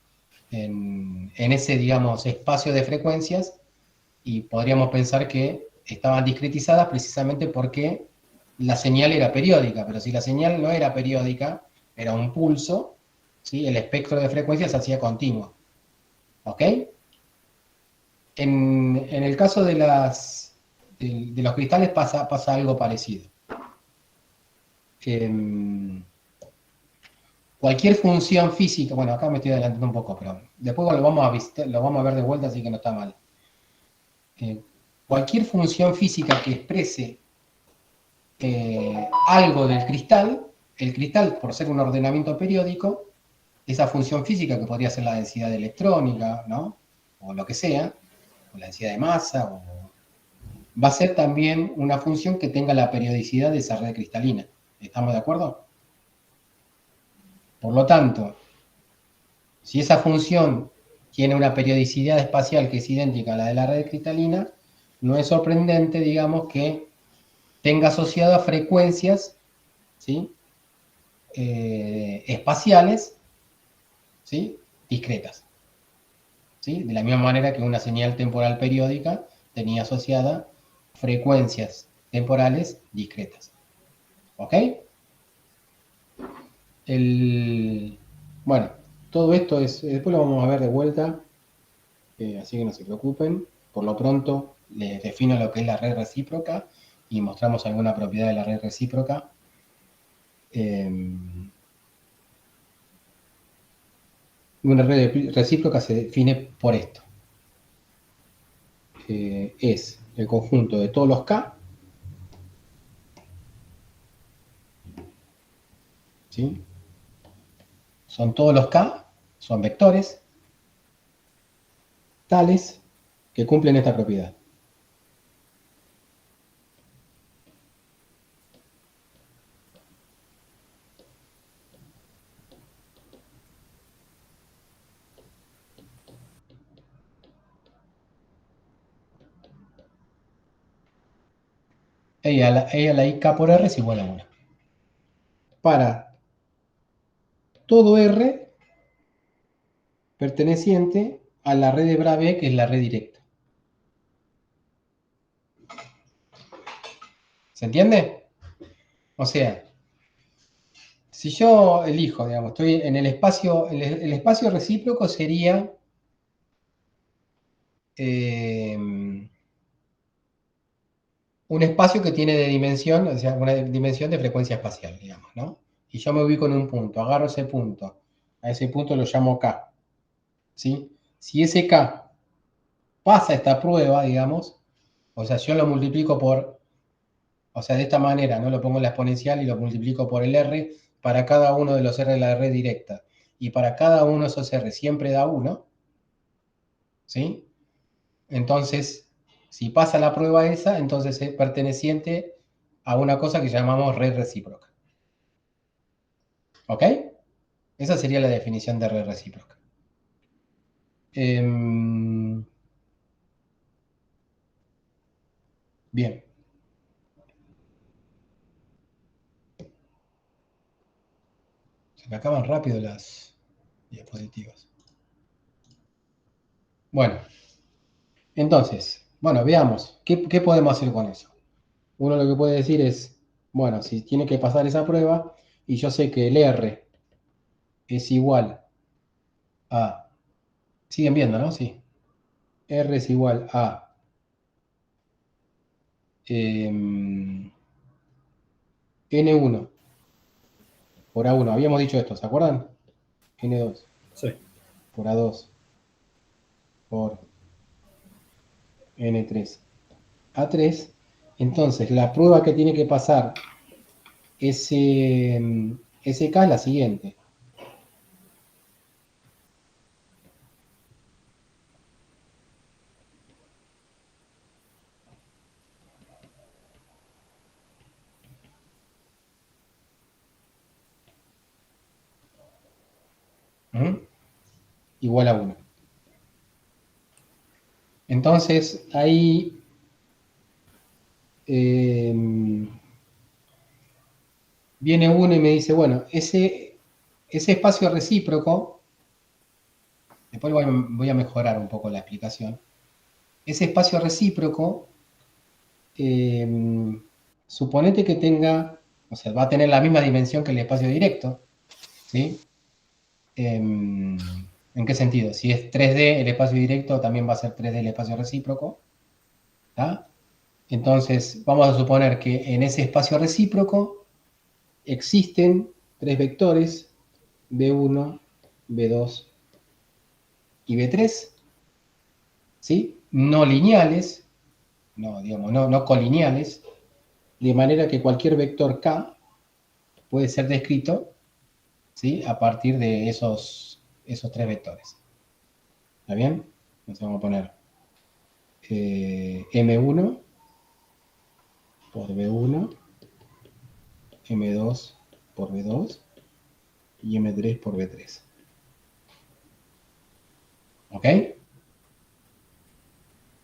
en ese, digamos, espacio de frecuencias, y podríamos pensar que estaban discretizadas precisamente porque la señal era periódica, pero si la señal no era periódica, era un pulso, ¿sí? El espectro de frecuencias se hacía continuo. ¿Ok? En el caso de los cristales pasa algo parecido. Cualquier función física, bueno, acá me estoy adelantando un poco, pero después lo vamos a ver de vuelta, así que no está mal. Cualquier función física que exprese algo del cristal, el cristal, por ser un ordenamiento periódico, esa función física, que podría ser la densidad electrónica, ¿no? O lo que sea, o la densidad de masa, va a ser también una función que tenga la periodicidad de esa red cristalina. ¿Estamos de acuerdo? Por lo tanto, si esa función tiene una periodicidad espacial que es idéntica a la de la red cristalina, no es sorprendente, digamos, que tenga asociado a frecuencias, ¿sí? Espaciales, ¿sí? Discretas. ¿Sí? De la misma manera que una señal temporal periódica tenía asociada frecuencias temporales discretas. ¿Ok? Bueno, todo esto después lo vamos a ver de vuelta, así que no se preocupen. Por lo pronto les defino lo que es la red recíproca y mostramos alguna propiedad de la red recíproca. Una red recíproca se define por esto. Es el conjunto de todos los K, ¿sí? Son todos los K, son vectores, tales que cumplen esta propiedad. E a la I K por R es igual a 1. Para todo R perteneciente a la red de Bravais, que es la red directa. ¿Se entiende? O sea, si yo elijo, digamos, estoy en el espacio, el espacio recíproco sería un espacio que tiene de dimensión, o sea, una dimensión de frecuencia espacial, digamos, ¿no? Y yo me ubico en un punto, agarro ese punto, a ese punto lo llamo K, ¿sí? Si ese K pasa esta prueba, digamos, o sea, yo lo multiplico o sea, de esta manera, ¿no? Lo pongo en la exponencial y lo multiplico por el R para cada uno de los R de la red directa. Y para cada uno de esos R siempre da 1, ¿sí? Entonces, si pasa la prueba esa, entonces es perteneciente a una cosa que llamamos red recíproca. ¿Ok? Esa sería la definición de red recíproca. Bien. Se me acaban rápido las diapositivas. Bueno, entonces, bueno, veamos, ¿qué podemos hacer con eso? Uno lo que puede decir es, Bueno, si tiene que pasar esa prueba y yo sé que el R es igual a... Siguen viendo, ¿no? Sí. R es igual a N1 por A1. Habíamos dicho esto, ¿se acuerdan? N2 Sí. por A2 por N3 A3. Entonces, la prueba que tiene que pasar SK es la siguiente. ¿Mm? Igual a 1. Entonces, ahí viene uno y me dice, bueno, ese espacio recíproco, después voy a mejorar un poco la explicación. Ese espacio recíproco, suponete que tenga, o sea, va a tener la misma dimensión que el espacio directo, ¿sí? ¿En qué sentido? Si es 3D el espacio directo, también va a ser 3D el espacio recíproco, ¿tá? Entonces, vamos a suponer que en ese espacio recíproco existen tres vectores, B1, B2 y B3, ¿sí? No lineales, no, digamos, no colineales, de manera que cualquier vector K puede ser descrito, ¿sí? A partir de esos tres vectores. ¿Está bien? Entonces vamos a poner M1 por B1, M2 por B2 y M3 por B3. ¿Ok?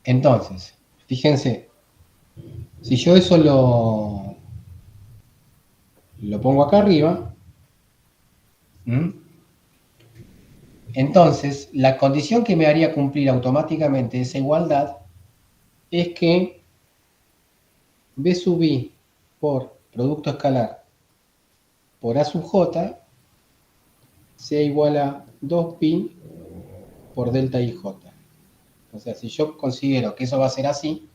Entonces, fíjense, si yo eso lo pongo acá arriba, ¿m? Entonces la condición que me haría cumplir automáticamente esa igualdad es que B sub I por producto escalar por A sub J sea igual a 2pi por delta IJ. O sea, si yo considero que eso va a ser así,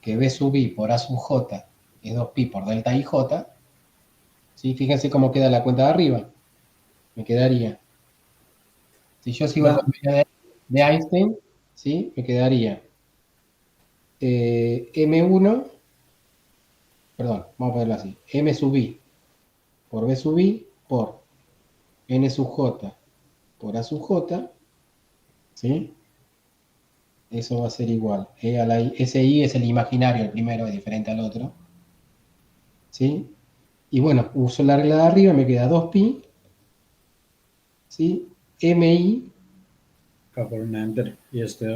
que B sub I por A sub J es 2pi por delta IJ, ¿sí? Fíjense cómo queda la cuenta de arriba. Me quedaría, si yo sigo la teoría de Einstein, ¿sí? Me quedaría M1, perdón, vamos a ponerlo así, M sub I por B sub I por N sub J por A sub J, ¿sí? Eso va a ser igual. A la I, ese I es el imaginario, el primero, es diferente al otro, ¿sí? Y bueno, uso la regla de arriba, me queda 2pi, ¿sí? MI Acá por un enter y este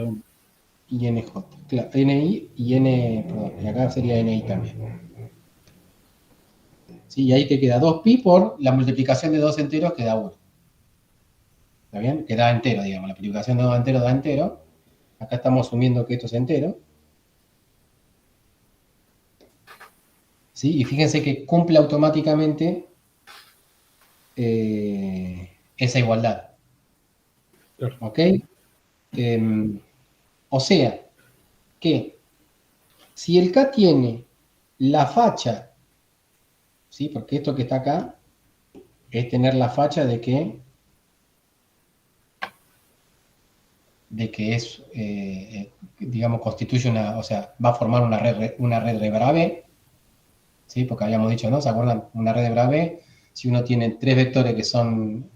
y NJ. Claro, NI y N, perdón, y acá sería NI también. ¿Sí? Y ahí te queda 2pi por la multiplicación de dos enteros que da 1. ¿Está bien? Que da entero, digamos. La multiplicación de dos enteros da entero. Acá estamos asumiendo que esto es entero. ¿Sí? Y fíjense que cumple automáticamente esa igualdad. Claro. ¿Ok? O sea, que si el K tiene la facha, ¿sí? Porque esto que está acá es tener la facha de que es, digamos, constituye una, o sea, va a formar una red de Bravais, ¿sí? Porque habíamos dicho, ¿no? ¿Se acuerdan? Una red de Bravais, si uno tiene tres vectores que son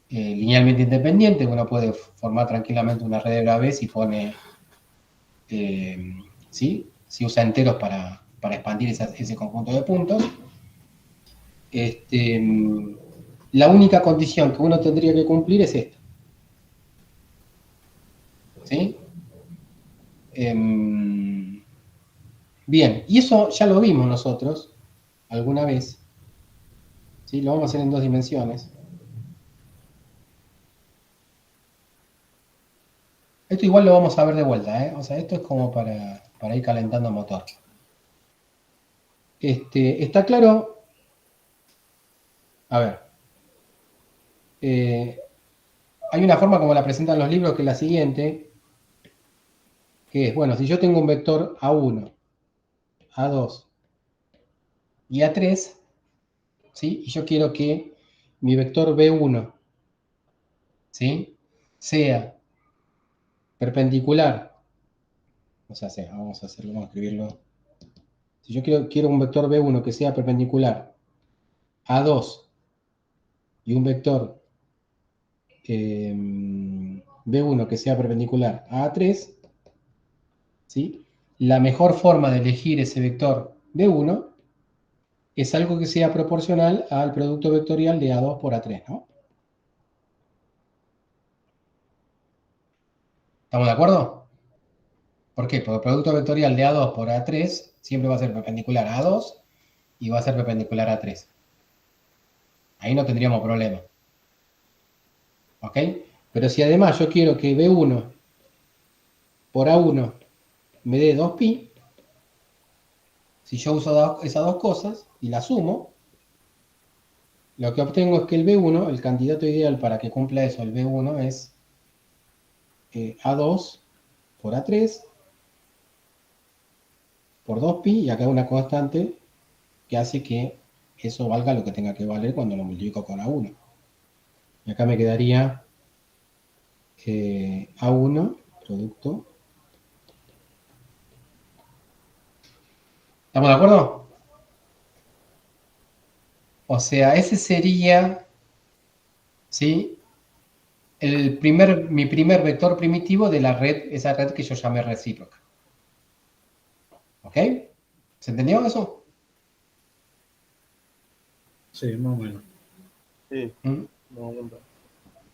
linealmente independientes, uno puede formar tranquilamente una red de Bravais si pone, ¿sí? Si usa enteros para expandir ese conjunto de puntos. La única condición que uno tendría que cumplir es esta. ¿Sí? Bien, y eso ya lo vimos nosotros alguna vez. ¿Sí? Lo vamos a hacer en dos dimensiones. Esto igual lo vamos a ver de vuelta, ¿eh? O sea, esto es como para ir calentando motor. ¿Está claro? A ver. Hay una forma como la presentan los libros que es la siguiente, que es, bueno, si yo tengo un vector A1, A2 y A3, ¿sí? Y yo quiero que mi vector B1, ¿sí? sea perpendicular, o sea, vamos a hacerlo, vamos a escribirlo. Si yo quiero un vector B1 que sea perpendicular a 2 y un vector B1 que sea perpendicular a A3, ¿sí? La mejor forma de elegir ese vector B1 es algo que sea proporcional al producto vectorial de A2 por A3, ¿no? ¿Estamos de acuerdo? ¿Por qué? Porque el producto vectorial de A2 por A3 siempre va a ser perpendicular a A2 y va a ser perpendicular a A3. Ahí no tendríamos problema. ¿Ok? Pero si además yo quiero que B1 por A1 me dé 2pi, si yo uso esas dos cosas y las sumo, lo que obtengo es que el B1, el candidato ideal para que cumpla eso, el B1 es A2 por A3 por 2pi, y acá una constante que hace que eso valga lo que tenga que valer cuando lo multiplico con A1. Y acá me quedaría A1, producto. ¿Estamos de acuerdo? O sea, ese sería, ¿sí? Mi primer vector primitivo de la red, esa red que yo llamé recíproca. ¿Ok? ¿Se entendió eso? Sí, más o menos. Sí, ¿Mm? no, no.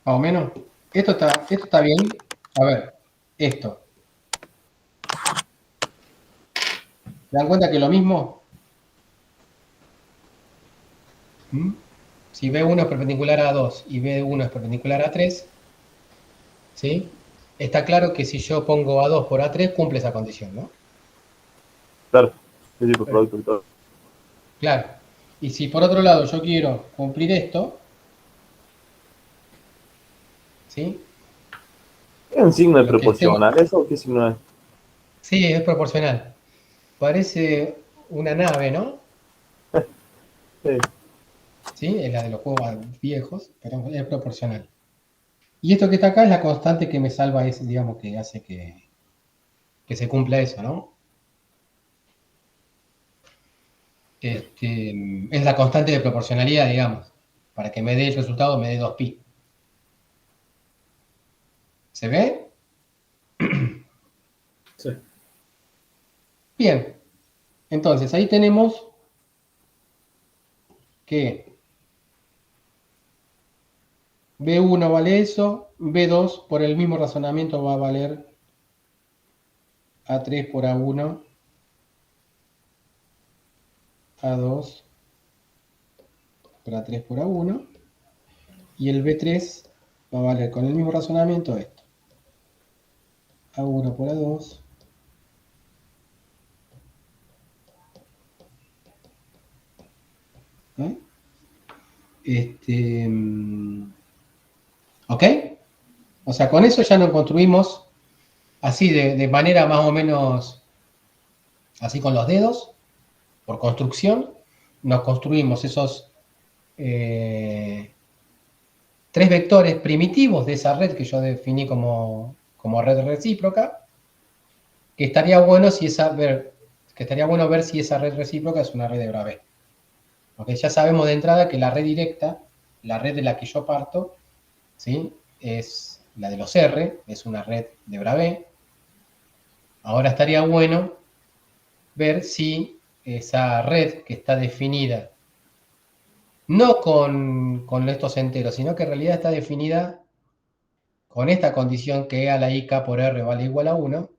Más o menos. Esto está bien. A ver, esto. ¿Se dan cuenta que lo mismo? ¿Mm? Si B1 es perpendicular a 2 y B1 es perpendicular a 3, ¿sí? Está claro que si yo pongo A2 por A3 cumple esa condición, ¿no? Claro, sí, sí, por producto y todo. Claro. Y si por otro lado yo quiero cumplir esto, ¿sí? ¿Es un signo de Lo que tengo, proporcional eso o qué signo es? sí, es proporcional. Parece una nave, ¿no? Sí, Sí, es la de los juegos viejos, pero es proporcional. Y esto que está acá es la constante que me salva, ese, digamos, que hace que se cumpla eso, ¿no? Es la constante de proporcionalidad, digamos, para que me dé el resultado, me dé 2pi. ¿Se ve? Sí. Bien. Entonces, ahí tenemos que B1 vale eso, B2 por el mismo razonamiento va a valer A3 por A1, A2 por A3 por A1, y el B3 va a valer con el mismo razonamiento esto. A1 por A2, ¿eh? ¿Ok? O sea, con eso ya nos construimos así de manera más o menos, así con los dedos, por construcción, nos construimos esos tres vectores primitivos de esa red que yo definí como red recíproca, que estaría bueno ver si esa red recíproca es una red de Bravais. Porque ya sabemos de entrada que la red directa, la red de la que yo parto, ¿sí? Es la de los R, es una red de Bravais. Ahora estaría bueno ver si esa red que está definida no con estos enteros, sino que en realidad está definida con esta condición que a la i k por r vale igual a 1,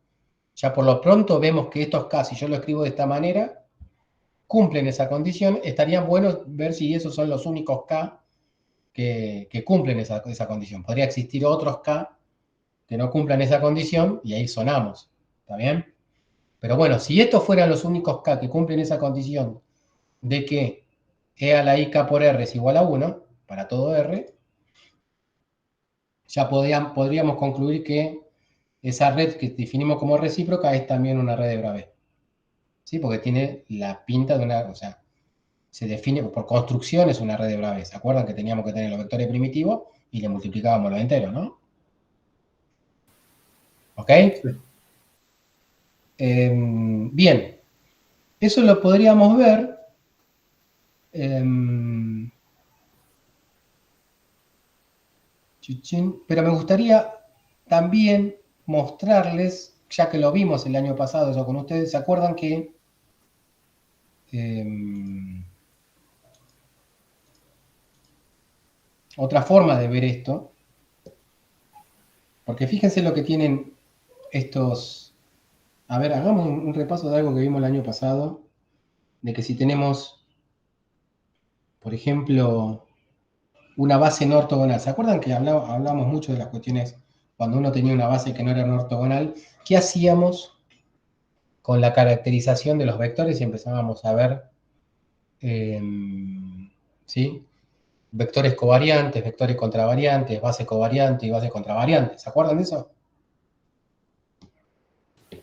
ya por lo pronto vemos que estos k, si yo lo escribo de esta manera, cumplen esa condición. Estaría bueno ver si esos son los únicos k que cumplen esa condición. Podría existir otros k que no cumplan esa condición y ahí sonamos, ¿está bien? Pero bueno, si estos fueran los únicos k que cumplen esa condición de que E a la I K por R es igual a 1, para todo R, ya podríamos concluir que esa red que definimos como recíproca es también una red de Bravais. ¿Sí? Porque tiene la pinta de una, o sea, se define, por construcción es una red de Bravais. ¿Se acuerdan que teníamos que tener los vectores primitivos y le multiplicábamos los enteros, ¿no? ¿Ok? Sí. Bien, eso lo podríamos ver pero me gustaría también mostrarles, ya que lo vimos el año pasado eso con ustedes, ¿se acuerdan que otra forma de ver esto? Porque fíjense lo que tienen estos. A ver, hagamos un repaso de algo que vimos el año pasado, de que si tenemos, por ejemplo, una base no ortogonal. ¿Se acuerdan que hablamos mucho de las cuestiones cuando uno tenía una base que no era no ortogonal? ¿Qué hacíamos con la caracterización de los vectores y empezábamos a ver ¿sí? Vectores covariantes, vectores contravariantes, base covariante y base contravariante? ¿Se acuerdan de eso?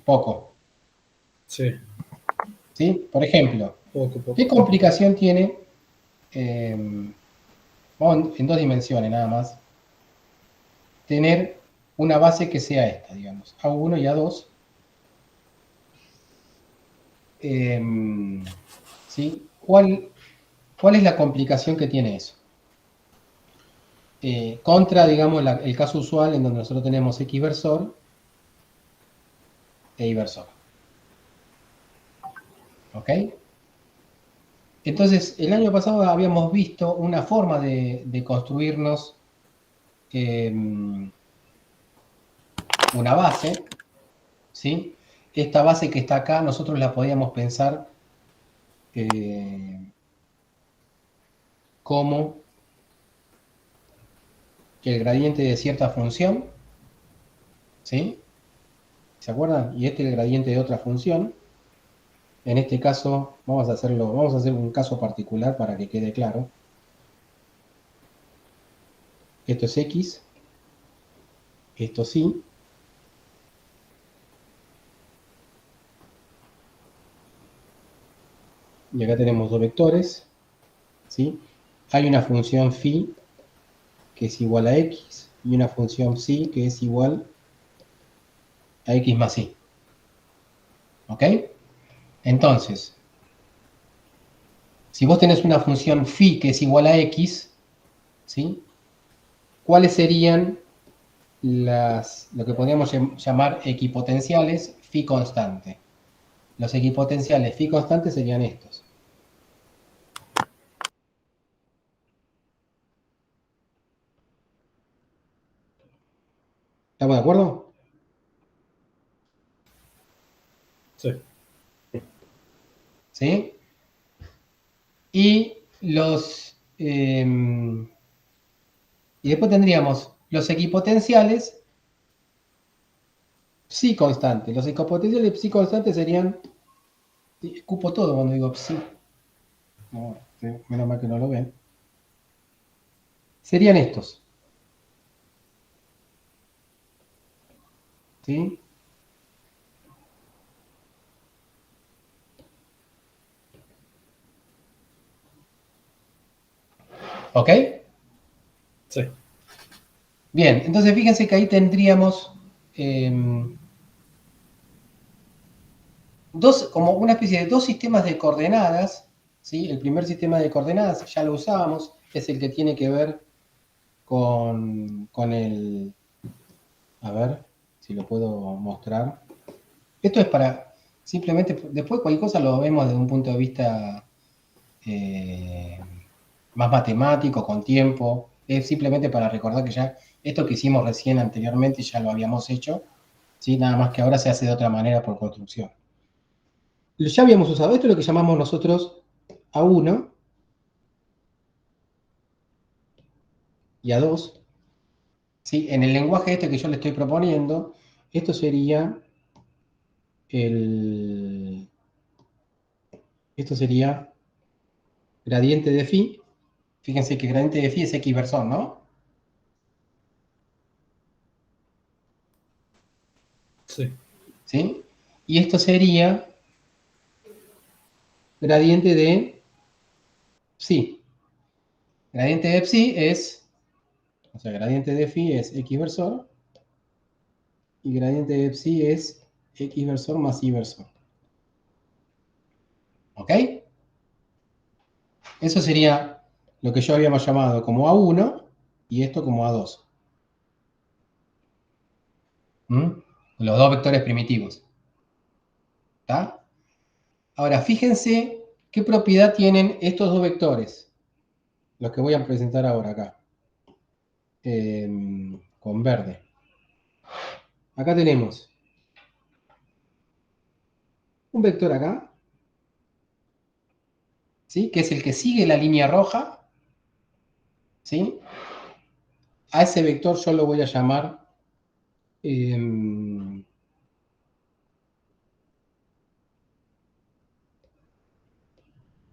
Poco. Sí. ¿Sí? Por ejemplo, Poco. ¿qué complicación tiene? Vamos en 2 dimensiones nada más. Tener una base que sea esta, digamos, A1 y A2. ¿Sí? ¿Cuál es la complicación que tiene eso? Contra, digamos, el caso usual en donde nosotros tenemos X versor e Y versor. ¿Ok? Entonces, el año pasado habíamos visto una forma de construirnos una base, ¿sí? Esta base que está acá, nosotros la podíamos pensar como que el gradiente de cierta función, ¿sí? ¿Se acuerdan? Y este es el gradiente de otra función. En este caso, vamos a hacer un caso particular para que quede claro. Esto es X, esto sí. Y acá tenemos dos vectores, ¿sí? Hay una función phi que es igual a X y una función psi que es igual a X más y. ¿Ok? Entonces, si vos tenés una función phi que es igual a X, ¿sí? ¿Cuáles serían lo que podríamos llamar equipotenciales phi constante? Los equipotenciales phi constante serían estos. ¿Estamos de acuerdo? Sí. ¿Sí? Y después tendríamos los equipotenciales psi constantes. Los equipotenciales psi constantes serían. Escupo todo cuando digo psi. No, menos mal que no lo ven. Serían estos. ¿Sí? ¿Ok? Sí. Bien, entonces fíjense que ahí tendríamos como una especie de dos sistemas de coordenadas. ¿Sí? El primer sistema de coordenadas ya lo usábamos, es el que tiene que ver con el. A ver si lo puedo mostrar. Esto es para, simplemente, después cualquier cosa lo vemos desde un punto de vista más matemático, con tiempo. Es simplemente para recordar que ya esto que hicimos recién anteriormente ya lo habíamos hecho, ¿sí? Nada más que ahora se hace de otra manera por construcción. Ya habíamos usado esto, lo que llamamos nosotros A1 y A2. ¿Sí? En el lenguaje este que yo le estoy proponiendo, esto sería esto sería gradiente de phi. Fíjense que gradiente de phi es X versor, ¿no? Sí. ¿Sí? Y esto sería gradiente de psi. Gradiente de psi es, o sea, gradiente de phi es X versor y gradiente de psi es X versor más Y versor. ¿Ok? Eso sería lo que yo habíamos llamado como A1 y esto como A2. ¿Mm? Los dos vectores primitivos. ¿Está? Ahora, fíjense qué propiedad tienen estos dos vectores, los que voy a presentar ahora acá, con verde. Acá tenemos un vector acá, ¿sí? Que es el que sigue la línea roja, ¿sí? A ese vector yo lo voy a llamar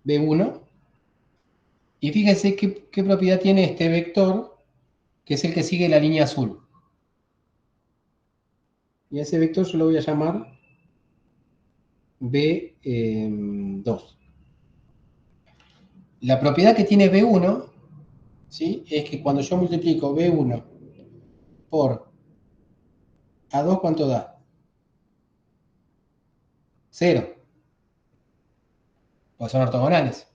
B1. Y fíjense qué propiedad tiene este vector, que es el que sigue la línea azul. Y a ese vector yo lo voy a llamar B2. La propiedad que tiene B1, ¿sí? Es que cuando yo multiplico B1 por A2, ¿cuánto da? 0. Pues son ortogonales.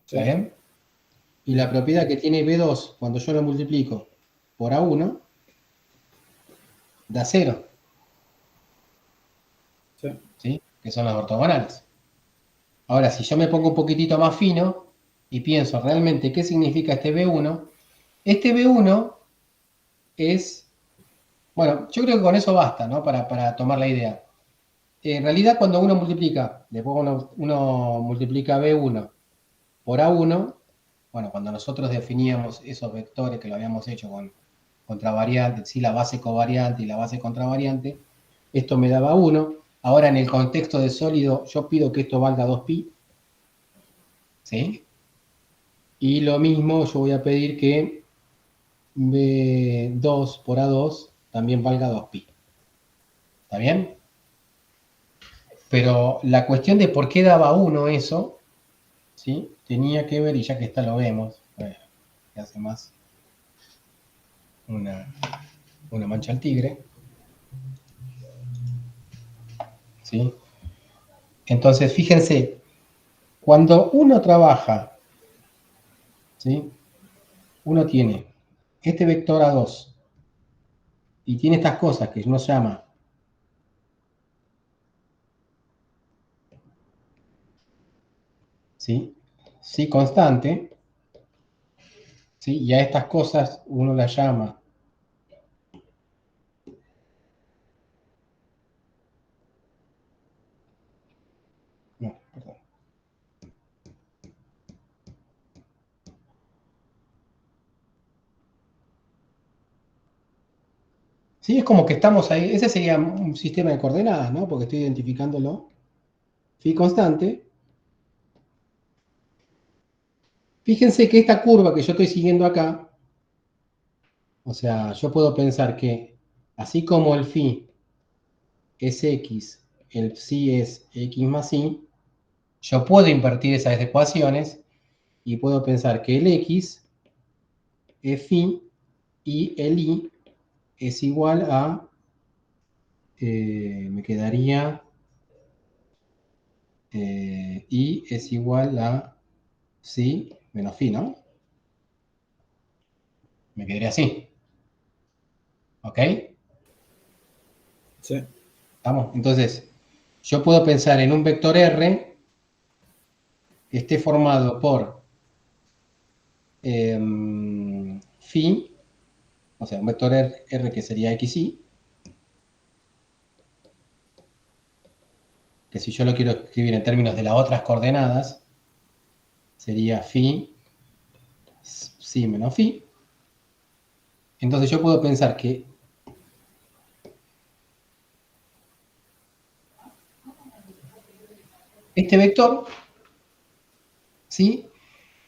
¿Está Sí. bien? Y la Bien. propiedad que tiene B2 cuando yo lo multiplico por A1 da 0. Sí. ¿Sí? Que son las ortogonales. Ahora, si yo me pongo un poquitito más fino y pienso realmente qué significa este B1 es, bueno, yo creo que con eso basta, ¿no? Para tomar la idea. En realidad, cuando uno multiplica, después uno multiplica B1 por A1, bueno, cuando nosotros definíamos esos vectores que lo habíamos hecho con contravariante, ¿sí? La base covariante y la base contravariante, esto me daba 1. Ahora, en el contexto de sólido, yo pido que esto valga 2pi, ¿sí? Y lo mismo, yo voy a pedir que B2 por A2 también valga 2pi. ¿Está bien? Pero la cuestión de por qué daba 1 eso, ¿sí? Tenía que ver, y ya que está lo vemos, que hace más una mancha al tigre, ¿sí? Entonces, fíjense, cuando uno trabaja, ¿sí? Uno tiene este vector A2 y tiene estas cosas que uno llama ¿sí? Sí constante, ¿sí? Y a estas cosas uno las llama no, perdón. Sí, es como que estamos ahí, ese sería un sistema de coordenadas, ¿no? Porque estoy identificándolo. Phi constante. Fíjense que esta curva que yo estoy siguiendo acá, o sea, yo puedo pensar que así como el phi es x, el psi es x más y, yo puedo invertir esas ecuaciones y puedo pensar que el x es phi y el y es igual a, me quedaría, y es igual a psi menos phi, ¿no? Me quedaría así. ¿Ok? Sí. ¿Estamos? Entonces, yo puedo pensar en un vector R que esté formado por phi, o sea, un vector R que sería xy, que si yo lo quiero escribir en términos de las otras coordenadas, sería phi, psi menos phi. Entonces yo puedo pensar que este vector ¿sí?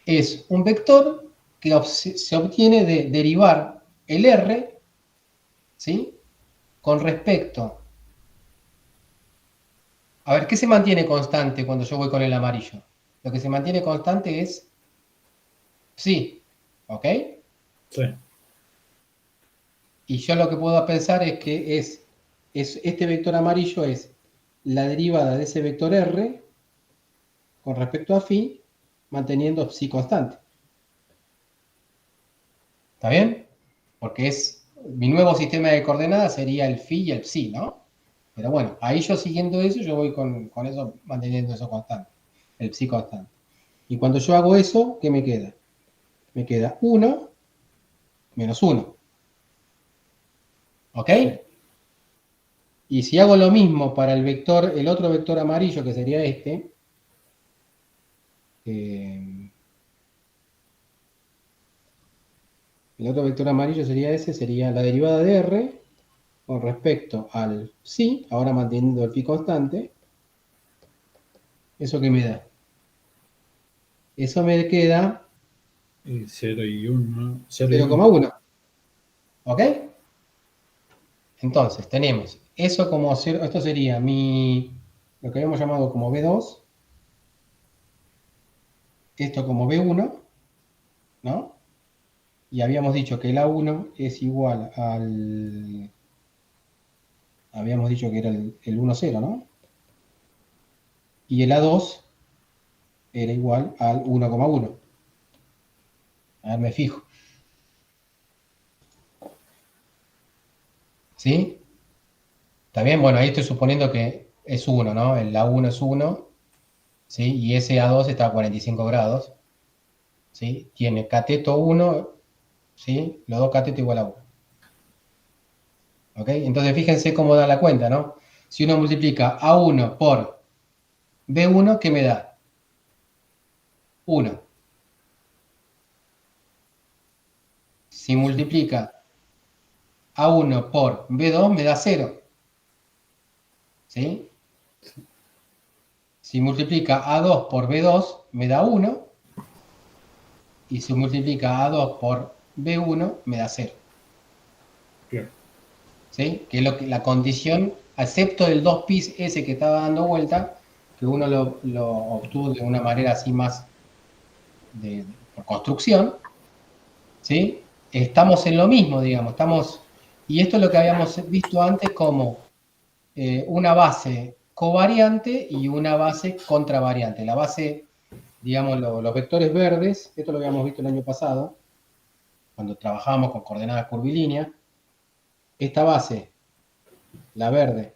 Es un vector que se obtiene de derivar el R, ¿sí? Con respecto... A ver, ¿qué se mantiene constante cuando yo voy con el amarillo? Lo que se mantiene constante es psi, ¿ok? Sí. Y yo lo que puedo pensar es que este vector amarillo es la derivada de ese vector R con respecto a phi, manteniendo psi constante. ¿Está bien? Porque mi nuevo sistema de coordenadas sería el phi y el psi, ¿no? Pero bueno, ahí yo siguiendo eso, yo voy con eso, manteniendo eso constante, el psi constante. Y cuando yo hago eso, ¿qué me queda? Me queda 1 menos 1. ¿Ok? Sí. Y si hago lo mismo para el otro vector amarillo, que sería este, el otro vector amarillo sería ese, sería la derivada de R con respecto al psi, ahora manteniendo el phi constante. ¿Eso qué me da? Eso me queda Y 0 y 1. 0 y 1. 0,1. ¿Ok? Entonces, tenemos eso como 0, esto sería lo que habíamos llamado como B2, esto como B1, ¿no? Y habíamos dicho que el A1 es igual al... Habíamos dicho que era el 1, 0, ¿no? Y el A2 era igual al 1,1. A ver, me fijo. ¿Sí? ¿Está bien? Bueno, ahí estoy suponiendo que es 1, ¿no? El A1 es 1, ¿sí? Y ese A2 está a 45 grados, ¿sí? Tiene cateto 1, ¿sí? Los dos catetos igual a 1. ¿Ok? Entonces fíjense cómo da la cuenta, ¿no? Si uno multiplica A1 por B1, ¿qué me da? 1. Si multiplica A1 por B2, me da 0. ¿Sí? Si multiplica A2 por B2, me da 1. Y si multiplica A2 por B1, me da 0. Claro. ¿Sí? Que es la condición, excepto el 2π ese que estaba dando vuelta, que uno lo obtuvo de una manera así más por construcción, ¿sí? Estamos en lo mismo, digamos, y esto es lo que habíamos visto antes como una base covariante y una base contravariante. La base, digamos, los vectores verdes, esto lo habíamos visto el año pasado, cuando trabajábamos con coordenadas curvilíneas. Esta base, la verde,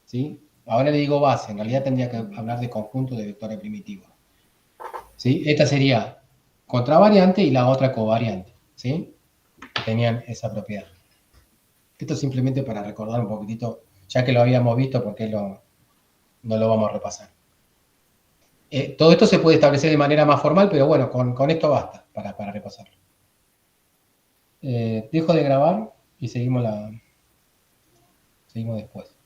¿sí? Ahora le digo base, en realidad tendría que hablar de conjunto de vectores primitivos, ¿sí? Esta sería contravariante y la otra covariante, ¿sí? Tenían esa propiedad. Esto simplemente para recordar un poquitito, ya que lo habíamos visto, porque no lo vamos a repasar. Todo esto se puede establecer de manera más formal, pero bueno, con esto basta para repasarlo. Dejo de grabar y seguimos después.